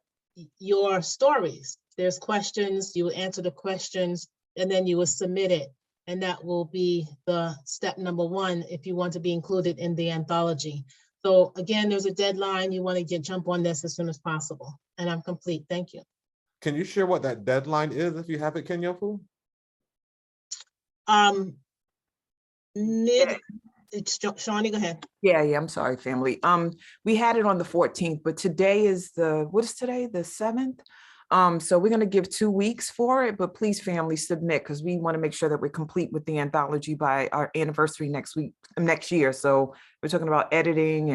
your stories. There's questions, you will answer the questions, and then you will submit it. And that will be the step number 1 if you want to be included in the anthology. So again, there's a deadline. You want to jump on this as soon as possible. And I'm complete. Thank you. Can you share what that deadline is if you have it, Kenyofu? It's Shawnee, go ahead. Yeah, I'm sorry, family. We had it on the 14th, but today is what is today? The 7th. So we're going to give 2 weeks for it, but please, family, submit, because we want to make sure that we're complete with the anthology by our anniversary next year. So we're talking about editing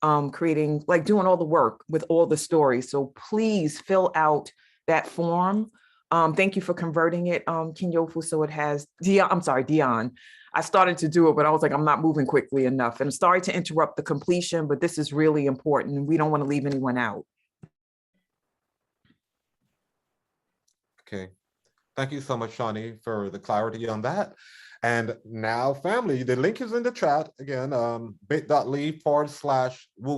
and creating, like doing all the work with all the stories. So please fill out that form. Thank you for converting it, Kenyofu. So it has Dion. I started to do it, but I was like, I'm not moving quickly enough. And I'm sorry to interrupt the completion, but this is really important and we don't want to leave anyone out. Okay. Thank you so much, Shawnee, for the clarity on that. And now, family, the link is in the chat. Again, bit.ly/Woo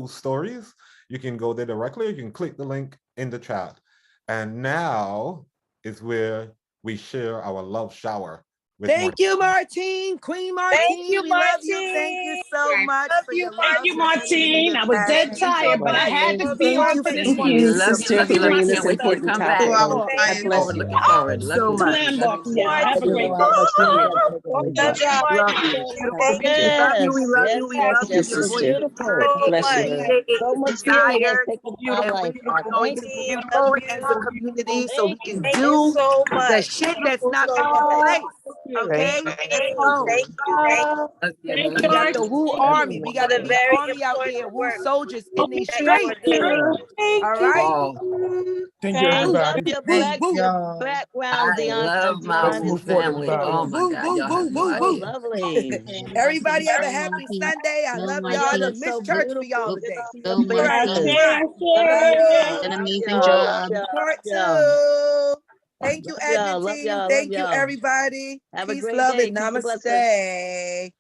Stories. You can go there directly. You can click the link in the chat. And now is where we share our love shower. Thank you, Martine, Queen Martine. Thank you, we love you. Thank you so much for your love. Thank you, Martine. I was dead tired, but I had to be Thank on you for for this being one. here. Love you for bringing this important topic. our God clients. bless you. Looking forward. Love you. Slam walk, yeah. Have a great day. Love you. Beautiful being here. Love you. We Yes, love yes, you. We yes, love you. yes. Your It's voice is beautiful. heard. Bless you. Appreciate it. So It's much healing has desired. taken my Beautiful. life. Beautiful. Knowing Thank you're you. moving forward as a community so we can Thank you do so the much. shit that's not taking place. Okay? Let's go. Thank We you, got the Woo Martine. Army. We got to be an army out here. Woo soldiers in these streets. All right? Thank you, Thank I love everybody. your Thank background, Dion. Let's It's move forward, beautiful. everybody. Woo, woo, woo, woo, So woo. lovely. Everybody have a happy Sunday. I love y'all. I done It's so missed church for y'all beautiful. Good today. to see your faces. Mwah. Love y'all. Love Love y'all. y'all. Love Part y'all. 2. Thank you, Love admin y'all. Love team. y'all. Love Thank you, y'all. everybody. Have a Peace, great love, day. and Peace and blessings. namaste.